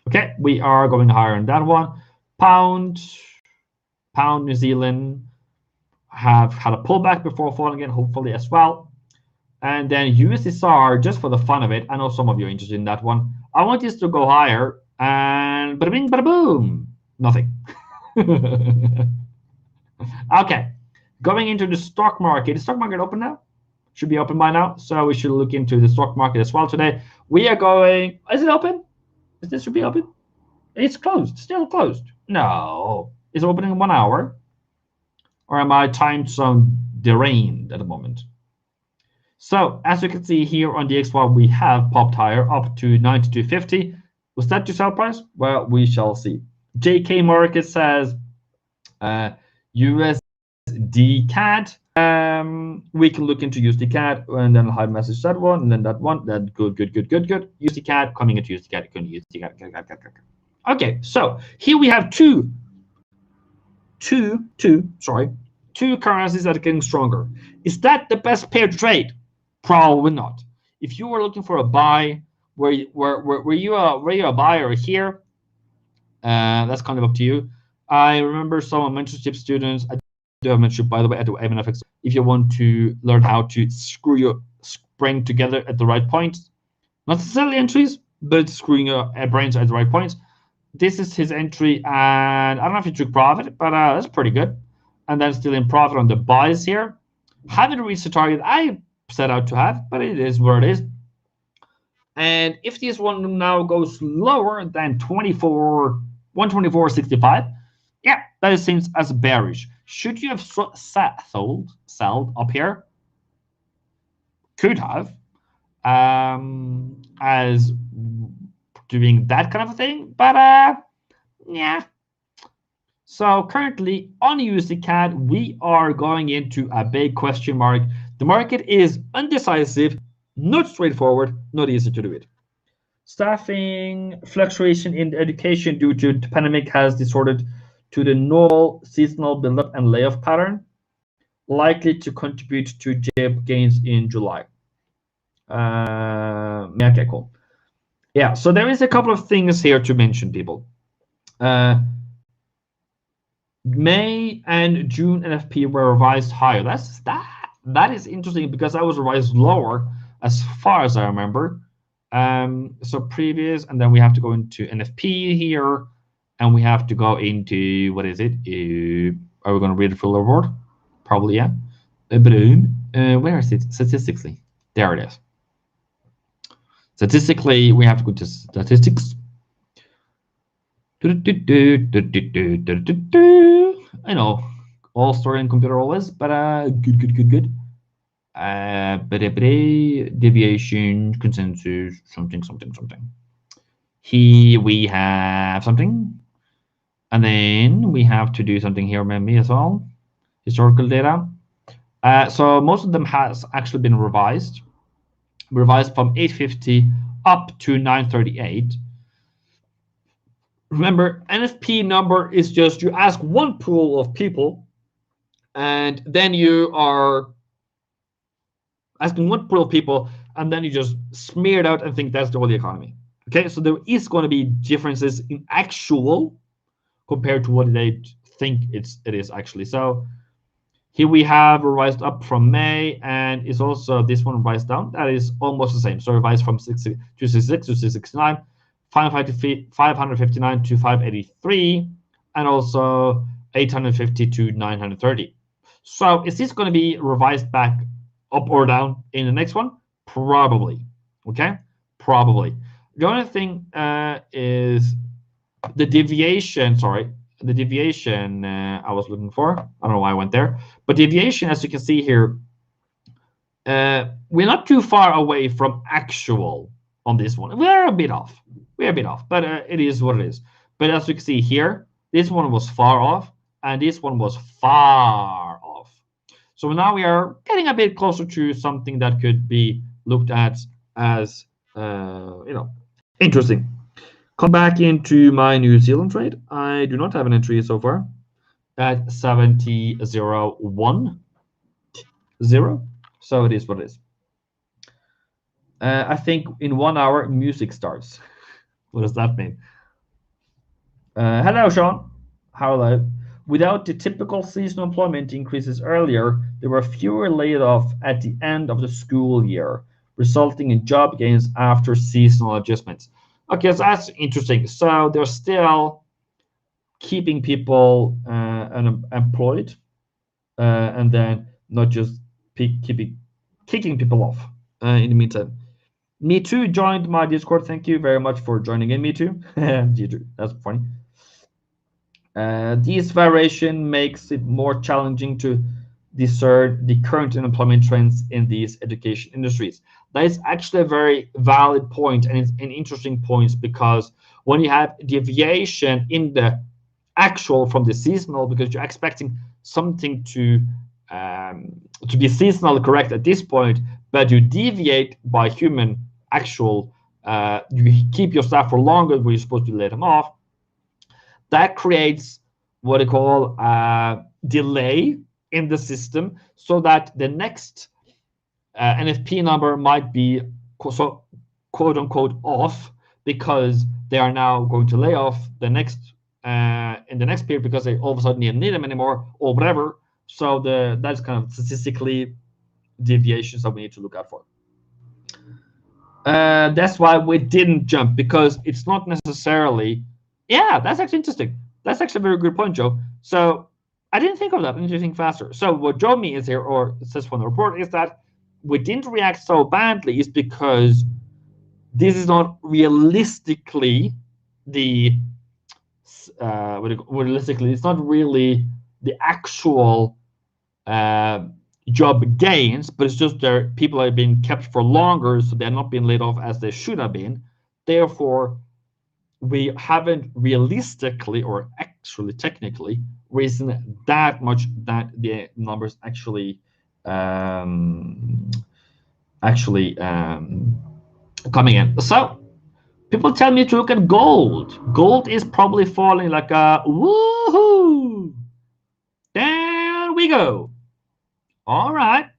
[SPEAKER 1] Okay, we are going higher on that one. Pound, New Zealand have had a pullback before falling again, hopefully as well. And then USSR, just for the fun of it, I know some of you are interested in that one. I want this to go higher, and bada bing, bada boom. Nothing. Okay, going into the stock market. The stock market open now? Should be open by now. So we should look into the stock market as well today. We are going. Is it open? Is this should be open? It's closed. Still closed. No. It's opening in 1 hour. Or am I time zone deranged at the moment? So as you can see here on the XY, we have popped higher up to 92.50. Was that your sell price? Well, we shall see. JK Market says USD CAD. We can look into USD CAD and then hide message that one and then that one. That good. USD CAD coming into USD CAD. USD CAD. Okay, so here we have two currencies that are getting stronger. Is that the best pair to trade? Probably not. If you were looking for a buy, were you a buyer here? That's kind of up to you. I remember some mentorship students. I do have mentorship, by the way. I do have NFP. If you want to learn how to screw your brain together at the right point, not necessarily entries, but screwing your brains at the right points. This is his entry, and I don't know if he took profit, but that's pretty good. And then still in profit on the buys here. Haven't reached the target I set out to have, but it is where it is. And if this one now goes lower than 124.65, yeah, that seems as bearish. Should you have sold up here? Could have, as doing that kind of a thing, but yeah. So currently on USD CAD, we are going into a big question mark. The market is undecisive, not straightforward, not easy to do it. Staffing fluctuation in education due to the pandemic has distorted to the normal seasonal buildup and layoff pattern, likely to contribute to job gains in July. Okay, cool. Yeah, so there is a couple of things here to mention, people. May and June NFP were revised higher. That is interesting because I was revised lower as far as I remember. So previous, and then we have to go into NFP here, and we have to go into, what is it? Are we going to read the full report? Probably, yeah. Where is it statistically? There it is. Statistically, we have to go to statistics. I know, all story and computer always, but good. Deviation, consensus, something. Here we have something, and then we have to do something here, maybe as well. Historical data. So most of them has actually been revised from 850 up to 938. Remember, NFP number is just you ask one pool of people, and then you are asking one pool of people, and then you just smear it out and think that's the whole economy. Okay, so there is going to be differences in actual compared to what they think it is actually. So here we have revised up from May, and it's also this one revised down. That is almost the same. So revised from 266 to 669, 559 to 583, and also 850 to 930. So is this going to be revised back up or down in the next one? Probably. Okay, probably. The only thing is the deviation. Sorry, the deviation I was looking for. I don't know why I went there, but deviation, as you can see here, we're not too far away from actual on this one. We're a bit off. But it is what it is. But as you can see here, this one was far off, and this one was far off. So now we are getting a bit closer to something that could be looked at as, interesting. Come back into my New Zealand trade. I do not have an entry so far at 70.01. So it is what it is. I think in 1 hour music starts. What does that mean? Hello, Sean. Hello. Without the typical seasonal employment increases earlier, there were fewer laid off at the end of the school year, resulting in job gains after seasonal adjustments. Okay, so that's interesting. So they're still keeping people unemployed, and then not just kicking people off in the meantime. Me Too joined my Discord. Thank you very much for joining in, Me Too. That's funny. This variation makes it more challenging to discern the current unemployment trends in these education industries. That is actually a very valid point, and it's an interesting point, because when you have deviation in the actual from the seasonal, because you're expecting something to be seasonal correct at this point, but you deviate by human actual, you keep your staff for longer when you're supposed to let them off. That creates what I call a delay in the system, so that the next NFP number might be so quote unquote off, because they are now going to lay off the next in the next period, because they all of a sudden need them anymore or whatever. So that's kind of statistically deviations that we need to look out for. That's why we didn't jump, because it's not necessarily. Yeah, that's actually interesting. That's actually a very good point, Joe. So I didn't think of that. I need to think faster. So what Joe means here, or says from the report, is that we didn't react so badly is because this is not realistically the realistically, it's not really the actual job gains, but it's just that people are being kept for longer, so they're not being laid off as they should have been. Therefore, we haven't realistically, or actually technically, risen that much that the numbers actually coming in. So people tell me to look at gold. Gold is probably falling like a woohoo. There we go. All right.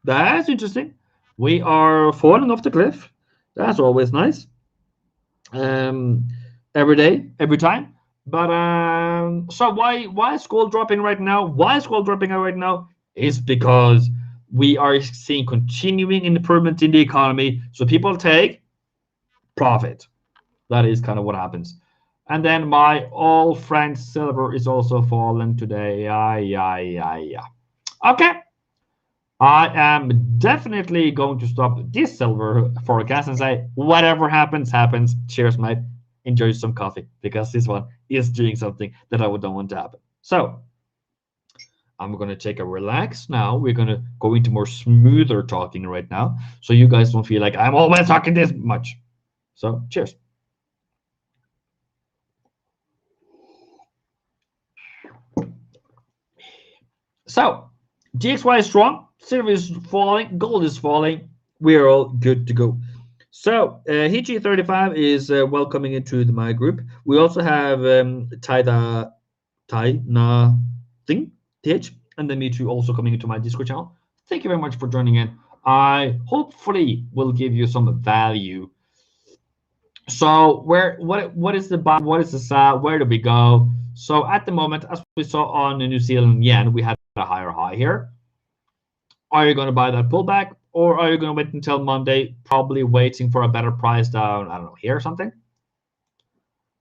[SPEAKER 1] That's interesting. We are falling off the cliff. That's always nice. Every day, every time. But so why is gold dropping right now? Why is gold dropping right now? Is because we are seeing continuing improvement in the economy. So people take profit. That is kind of what happens. And then my old friend silver is also falling today. Yeah. Okay. I am definitely going to stop this silver forecast and say, whatever happens, happens. Cheers, mate. Enjoy some coffee, because this one is doing something that I don't want to happen. So I'm going to take a relax now. We're going to go into more smoother talking right now, so you guys don't feel like I'm always talking this much. So cheers. So GXY is strong, silver is falling, gold is falling. We're all good to go. So HG35 is welcoming into my group. We also have Tai Thing, TH, and then Me Too also coming into my Discord channel. Thank you very much for joining in. I hopefully will give you some value. So what is the buy? What is the sell? Where do we go? So at the moment, as we saw on the New Zealand yen, we had a higher high here. Are you going to buy that pullback, or are you going to wait until Monday, probably waiting for a better price down, I don't know, here or something?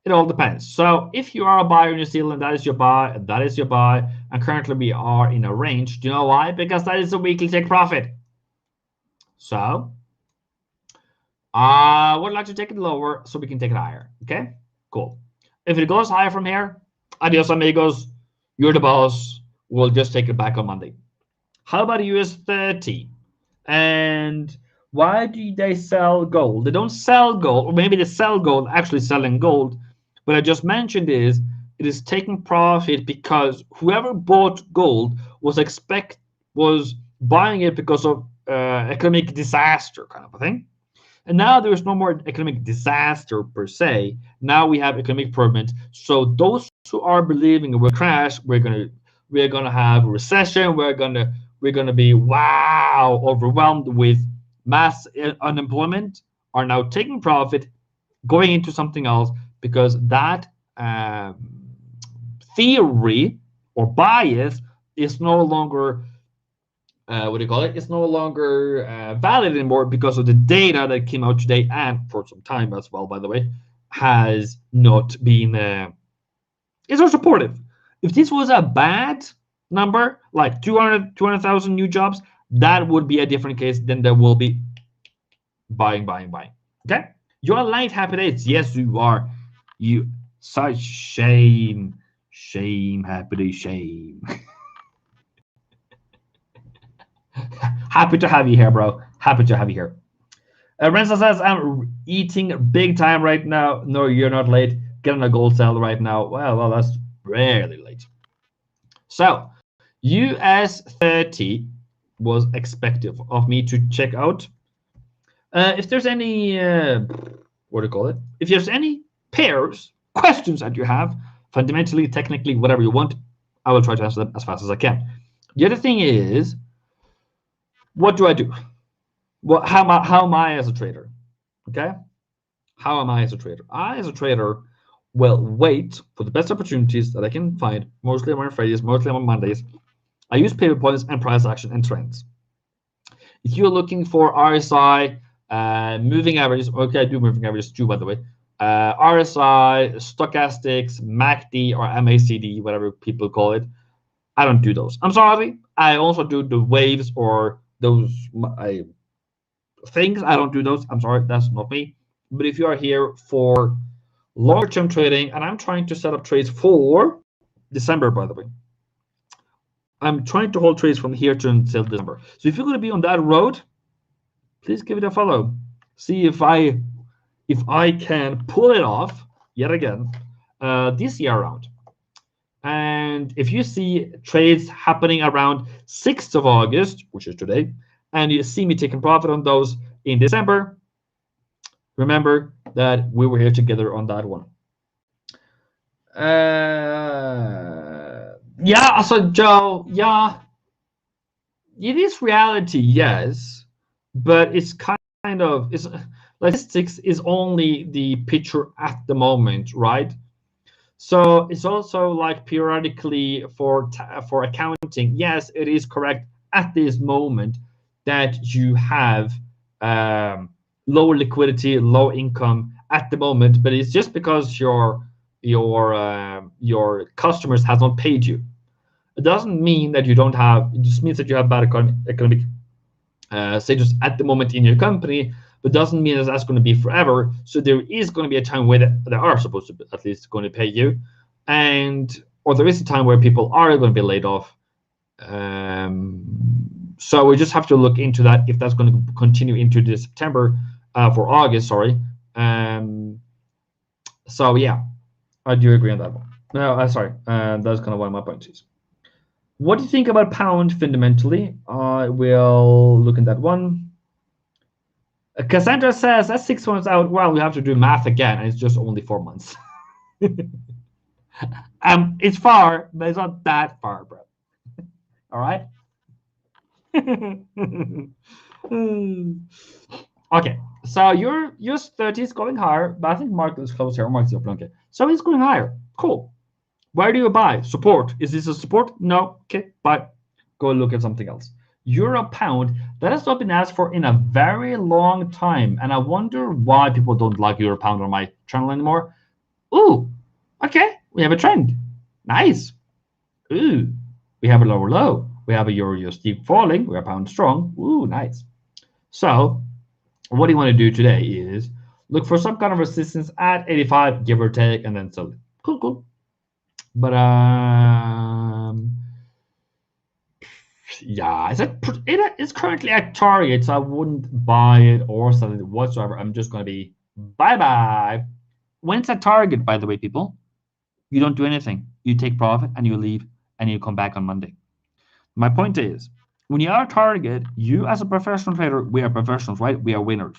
[SPEAKER 1] It all depends. So if you are a buyer in New Zealand, that is your buy, that is your buy. And currently we are in a range. Do you know why? Because that is a weekly take profit. So I would like to take it lower so we can take it higher. Okay, cool. If it goes higher from here, adios amigos, you're the boss. We'll just take it back on Monday. How about US30? And why do they sell gold? They don't sell gold, or maybe they sell gold, actually selling gold. What I just mentioned is it is taking profit because whoever bought gold was buying it because of economic disaster kind of a thing. And now there's no more economic disaster per se. Now we have economic improvement. So those who are believing we'll crash, we're gonna have a recession, we're gonna be overwhelmed with mass unemployment, are now taking profit, going into something else, because that theory or bias is no longer it's no longer valid anymore, because of the data that came out today, and for some time as well, by the way, has not been It's so supportive. If this was a bad number, like 200,000 new jobs, that would be a different case. Then there will be buying. Okay? You're aligned happy days. Yes, you are. You such shame. Happy day, shame. Happy to have you here, bro. Happy to have you here. Renzo says, I'm eating big time right now. No, you're not late. Get on a gold cell right now. Well, that's rarely late. So, US 30 was expected of me to check out. If there's any, what do you call it? If there's any pairs, questions that you have, fundamentally, technically, whatever you want, I will try to answer them as fast as I can. The other thing is, what do I do? Well, how am I as a trader? Okay, how am I as a trader? I, as a trader, will wait for the best opportunities that I can find. Mostly on Fridays, mostly on Mondays. I use pivot points and price action and trends. If you're looking for RSI, moving averages, okay, I do moving averages too, by the way. RSI, stochastics, MACD or MACD, whatever people call it. I don't do those. I'm sorry. I also do the waves or those things. I don't do those. I'm sorry. That's not me. But if you are here for longer term trading, and I'm trying to set up trades for December, by the way. I'm trying to hold trades from here to until December. So if you're going to be on that road, please give it a follow. See if I can pull it off yet again this year around. And if you see trades happening around 6th of August, which is today, and you see me taking profit on those in December, remember that we were here together on that one. Yeah, so Joe, yeah, it is reality, yes, but it's kind of, it's like statistics is only the picture at the moment, right? So it's also like periodically for accounting. Yes, it is correct at this moment that you have low liquidity, low income at the moment, but it's just because your customers has not paid you. It doesn't mean that you don't have. It just means that you have bad economic status at the moment in your company, but doesn't mean that that's going to be forever. So there is going to be a time where they are supposed to be at least going to pay you, or there is a time where people are going to be laid off. So we just have to look into that if that's going to continue into the September for August. Sorry. So yeah, I do agree on that one. No, sorry. That's kind of one of my points is. What do you think about pound fundamentally? I will look at that one. Cassandra says that's 6 months out. Well, we have to do math again, and it's just only 4 months. It's far, but it's not that far, bro. All right. Okay, so your 30 is going higher, but I think market is close here. Market is open. Okay, so it's going higher. Cool. Where do you buy? Support. Is this a support? No. Okay, buy. Go look at something else. Euro pound, that has not been asked for in a very long time, and I wonder why people don't like euro pound on my channel anymore. Ooh, okay, we have a trend. Nice. Ooh, we have a lower low. We have a euro USD falling. We are pound strong. Ooh, nice. So what do you want to do today is look for some kind of resistance at 85, give or take, and then sell it. Cool. But yeah, it's currently at target, so I wouldn't buy it or sell it whatsoever. I'm just going to be bye-bye. When it's at target, by the way, people, you don't do anything. You take profit and you leave and you come back on Monday. My point is, when you are target, you as a professional trader, we are professionals, right? We are winners.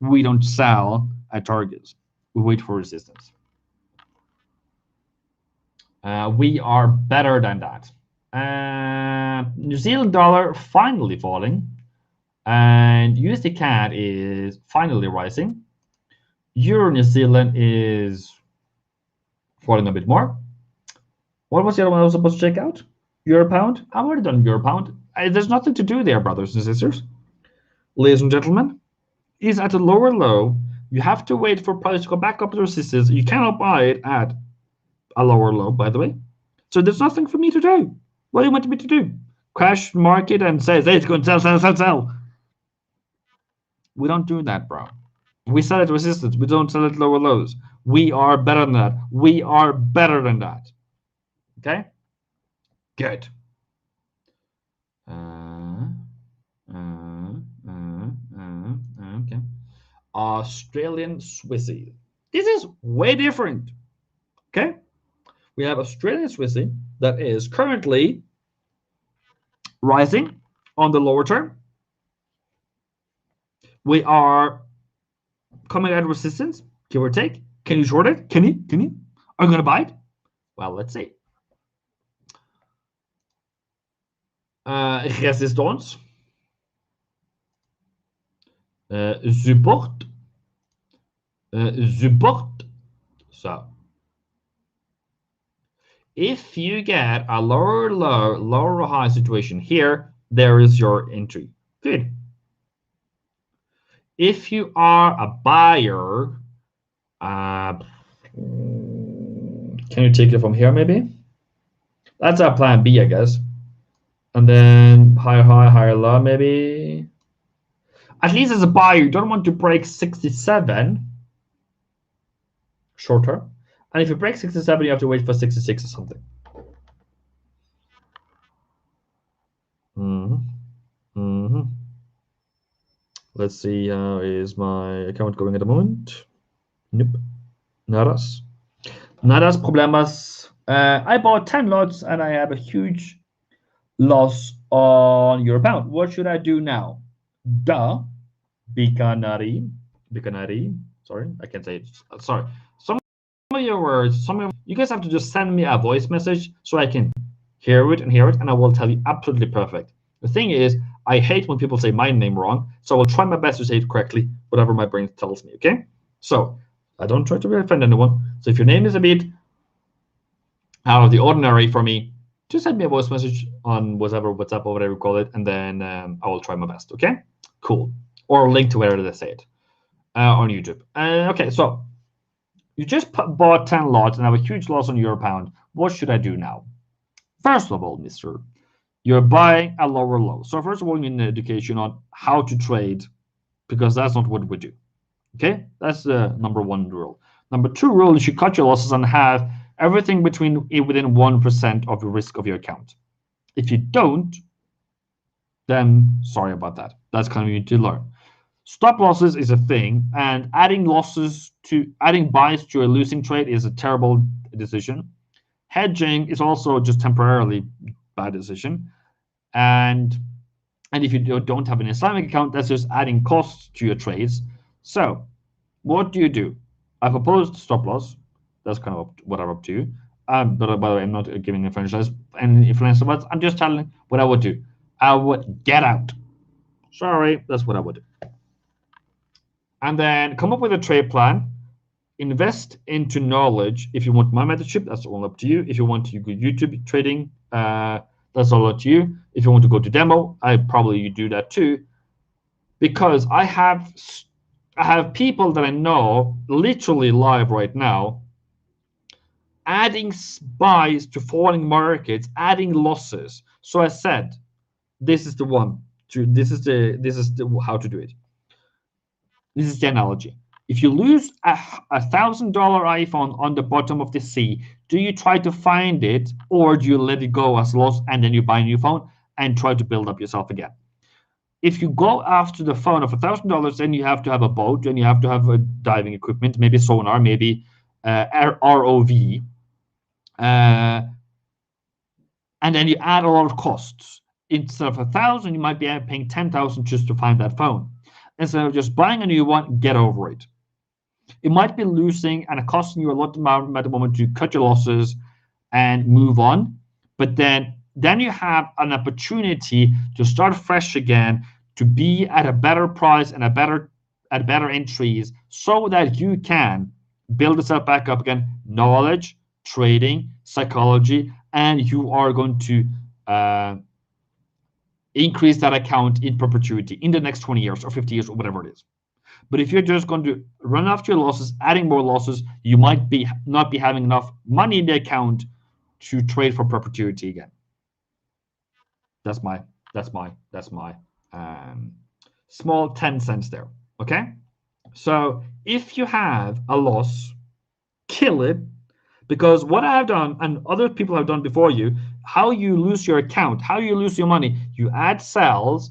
[SPEAKER 1] We don't sell at targets. We wait for resistance. We are better than that. New Zealand dollar finally falling, and USD CAD is finally rising. Euro New Zealand is falling a bit more. What was the other one I was supposed to check out? Euro pound. I've already done euro pound. There's nothing to do there, brothers and sisters. Ladies and gentlemen, is at a lower low. You have to wait for price to go back up to resistance. You cannot buy it at a lower low, by the way. So there's nothing for me to do. What do you want me to do? Crash market and say, hey, it's going to sell, sell, sell, sell. We don't do that, bro. We sell at resistance. We don't sell at lower lows. We are better than that. We are better than that. Okay? Good. Okay. Australian Swissy. This is way different. Okay? We have Australian Swissy that is currently rising on the lower term. We are coming out of resistance, give or take. Can you short it? Can you? Are you going to buy it? Well, let's see. Resistance. Support. Support. So, if you get a lower low, lower high situation here, there is your entry. Good. If you are a buyer, can you take it from here maybe? That's our plan B, I guess. And then higher high, higher low maybe. At least as a buyer, you don't want to break 67 short term. And if you break 67, you have to wait for 66 or something. Let's see how is my account going at the moment. Nope. Nadas problemas. I bought 10 lots and I have a huge loss on your pound. What should I do now? Bikanari. Sorry, I can't say it. Sorry. Some of your words, you guys have to just send me a voice message so I can hear it, and I will tell you absolutely perfect. The thing is, I hate when people say my name wrong, so I will try my best to say it correctly, whatever my brain tells me, okay? So, I don't try to offend anyone. So if your name is a bit out of the ordinary for me, just send me a voice message on WhatsApp or whatever you call it, and then I will try my best, okay? Cool. Or a link to wherever they say it on YouTube. Okay, so you just bought 10 lots and have a huge loss on your pound. What should I do now? First of all, mister, you're buying a lower low. So first of all, you need an education on how to trade, because that's not what we do. Okay, that's the number one rule. Number two rule, you should cut your losses and have everything within 1% of the risk of your account. If you don't, then sorry about that. That's kind of you need to learn. Stop losses is a thing, and adding buys to a losing trade is a terrible decision. Hedging is also just temporarily bad decision, and if you don't have an Islamic account, that's just adding costs to your trades. So what do? I proposed stop loss. That's kind of whatever up to you. But by the way, I'm not giving any influence, but I'm just telling what I would do. I would get out. Sorry, that's what I would do. And then come up with a trade plan. Invest into knowledge. If you want my mentorship, that's all up to you. If you want to go YouTube trading, that's all up to you. If you want to go to demo, I probably do that too, because I have people that I know literally live right now adding buys to falling markets, adding losses. So I said, this is the one. This is how to do it. This is the analogy. If you lose a $1,000 iPhone on the bottom of the sea, do you try to find it, or do you let it go as lost and then you buy a new phone and try to build up yourself again? If you go after the phone of $1,000, then you have to have a boat, and you have to have a diving equipment, maybe sonar, maybe ROV, and then you add a lot of costs. Instead of 1,000, you might be paying 10,000 just to find that phone. Instead of just buying a new one, get over it. It might be losing and costing you a lot at the moment to cut your losses and move on, but then you have an opportunity to start fresh again, to be at a better price and at better entries, so that you can build yourself back up again. Knowledge, trading, psychology, and you are going to increase that account in perpetuity in the next 20 years or 50 years or whatever it is. But if you're just going to run after your losses, adding more losses, you might be not be having enough money in the account to trade for perpetuity again. That's my small 10 cents there. Okay. So if you have a loss, kill it, because what I have done and other people have done before you, how you lose your account, how you lose your money, you add sells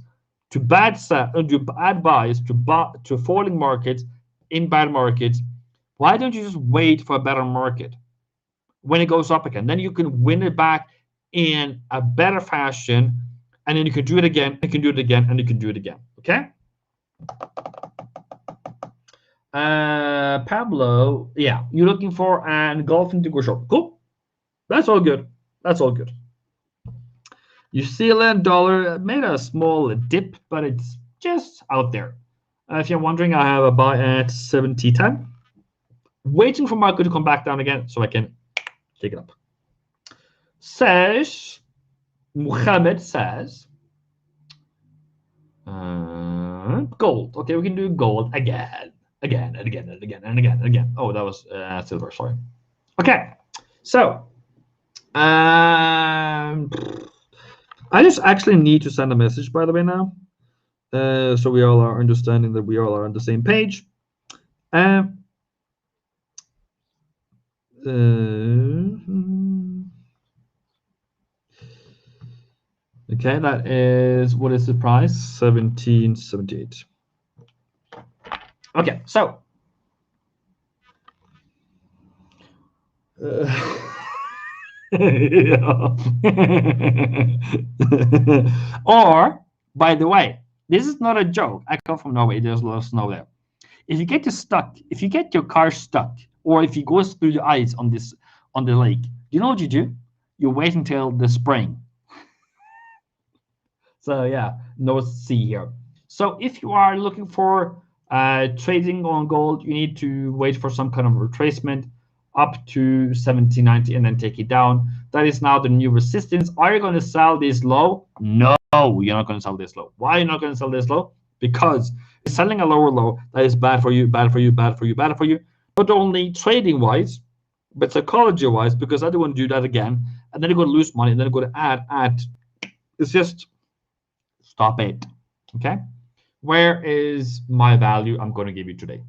[SPEAKER 1] to to add buys to falling markets in bad markets. Why don't you just wait for a better market when it goes up again? Then you can win it back in a better fashion, and then you can do it again, you can do it again, and you can do it again. Okay. Pablo, yeah, you're looking for an golfing to go short. Cool. That's all good. That's all good. New Zealand dollar made a small dip, but it's just out there. If you're wondering, I have a buy at 70.10, waiting for market to come back down again so I can pick it up. Muhammad says, gold. Okay, we can do gold again. Again and again and again and again and again. Oh, that was silver, sorry. Okay, so I just actually need to send a message, by the way, now. So we all are understanding that we all are on the same page. Okay, that is, what is the price? 17.78. Okay, so or, by the way, this is not a joke. I come from Norway. There's a lot of snow there. If you get your car stuck, or if you go through the ice on the lake, you know what you do? You wait until the spring. So yeah, no sea here. So if you are looking for trading on gold, you need to wait for some kind of retracement up to 17.90 and then take it down. That is now the new resistance. Are you going to sell this low? No, you're not going to sell this low. Why are you not going to sell this low? Because you're selling a lower low. That is bad for you, bad for you, bad for you, bad for you. Not only trading wise, but psychology wise, because I don't want to do that again. And then you're going to lose money, and then you're going to add. It's just stop it. Okay. Where is my value I'm going to give you today?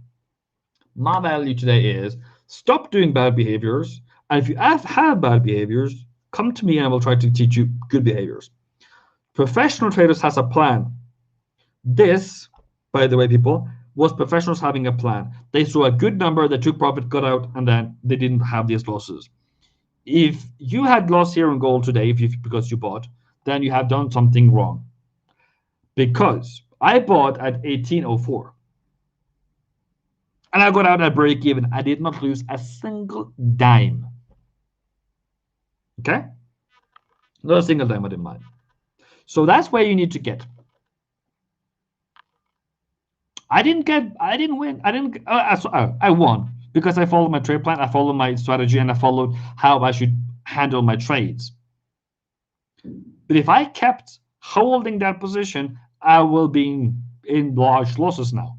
[SPEAKER 1] My value today is stop doing bad behaviors. And if you have bad behaviors, come to me and I will try to teach you good behaviors. Professional traders has a plan. This, by the way, people, was professionals having a plan. They saw a good number, they took profit, got out, and then they didn't have these losses. If you had loss here in gold today, because you bought, then you have done something wrong. Because I bought at 18.04. And I got out at break even. I did not lose a single dime. Okay? Not a single dime I didn't mind. So that's where you need to get. I didn't win. I won because I followed my trade plan, I followed my strategy, and I followed how I should handle my trades. But if I kept holding that position, I will be in large losses now.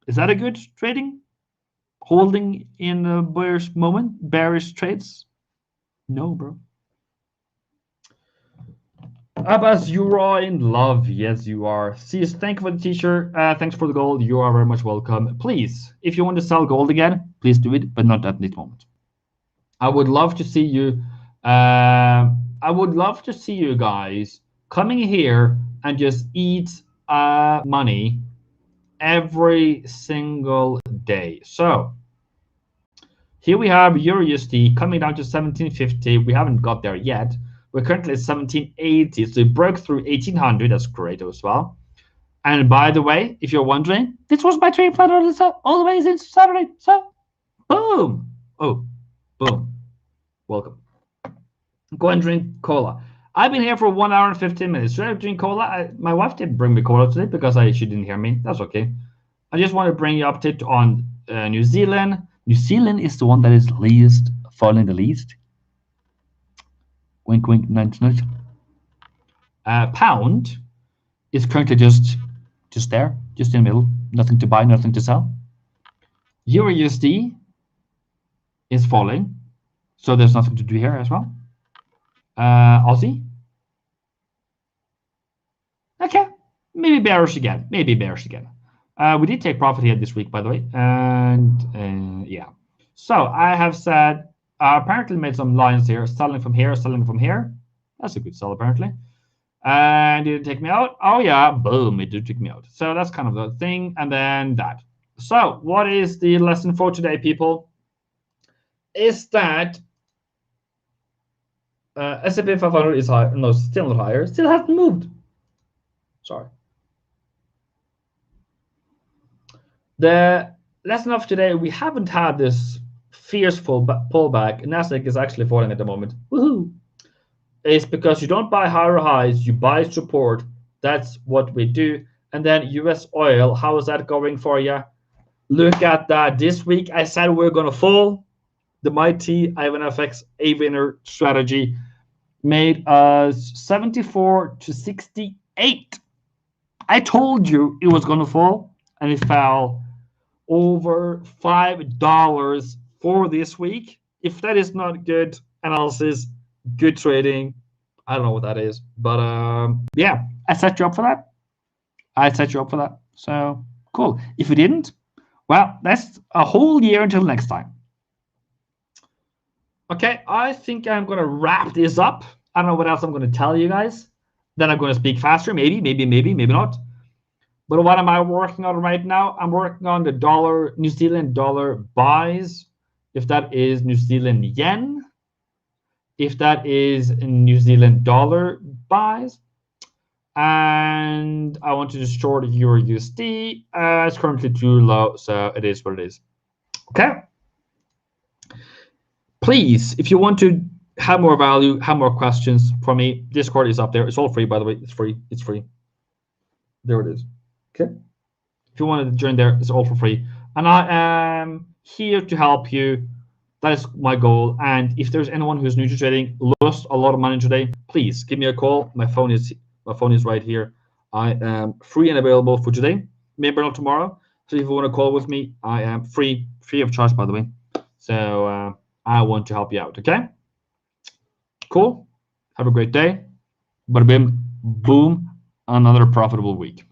[SPEAKER 1] Is that a good trading? Holding in a bearish moment, bearish trades? No, bro. Abbas, you are in love. Yes, you are. Sis, thank you for the t-shirt. Thanks for the gold. You are very much welcome. Please, if you want to sell gold again, please do it, but not at this moment. I would love to see you. I would love to see you guys coming here and just eat money every single day. So here we have Euro USD coming down to 1750. We haven't got there yet. We're currently at 1780, so it broke through 1800. That's great as well. And by the way, if you're wondering, this was my trade plan all the way since Saturday. So, boom. Oh, boom. Welcome. Go and drink cola. I've been here for 1 hour and 15 minutes. Should I drink cola? My wife didn't bring me cola today because she didn't hear me. That's okay. I just want to bring you update on New Zealand. New Zealand is the one that is least, falling the least. Wink, wink, nudge, nudge. Pound is currently just there, just in the middle. nothing to buy, nothing to sell. Euro USD is falling, so there's nothing to do here as well. Aussie. Okay, maybe bearish again. Maybe bearish again. We did take profit here this week, by the way, and yeah. So I have said apparently made some lines here, selling from here, selling from here. That's a good sell apparently. And did it take me out? Oh yeah, boom, it did take me out. So that's kind of the thing, and then that. So what is the lesson for today, people? Is that S&P 500 is high, no, still not higher, still hasn't moved. Sorry. The lesson of today, we haven't had this fierce pullback. Nasdaq is actually falling at the moment. Woohoo! It's because you don't buy higher highs, you buy support. That's what we do. And then US oil, how is that going for you? Look at that. This week I said we're going to fall. The mighty IVNFX A-winner strategy made us 74 to 68. I told you it was going to fall, and it fell over $5 for this week. If that is not good analysis, good trading, I don't know what that is, but yeah, I set you up for that. I set you up for that. So cool. If you didn't, well, that's a whole year until next time. Okay, I think I'm going to wrap this up. I don't know what else I'm going to tell you guys. Then I'm going to speak faster, maybe not. But what am I working on right now? I'm working on the New Zealand dollar buys. If that is New Zealand yen, if that is New Zealand dollar buys, and I want to short Euro USD. It's currently too low, so it is what it is. Okay. Please, if you want to have more value, have more questions from me, Discord is up there. It's all free, by the way. It's free. It's free. There it is. Okay. If you want to join there, it's all for free. And I am here to help you. That is my goal. And if there's anyone who's new to trading, lost a lot of money today, please give me a call. My phone is right here. I am free and available for today, maybe not tomorrow. So if you want to call with me, I am free of charge, by the way. So I want to help you out. Okay. Cool. Have a great day. Bada bim, boom. Another profitable week.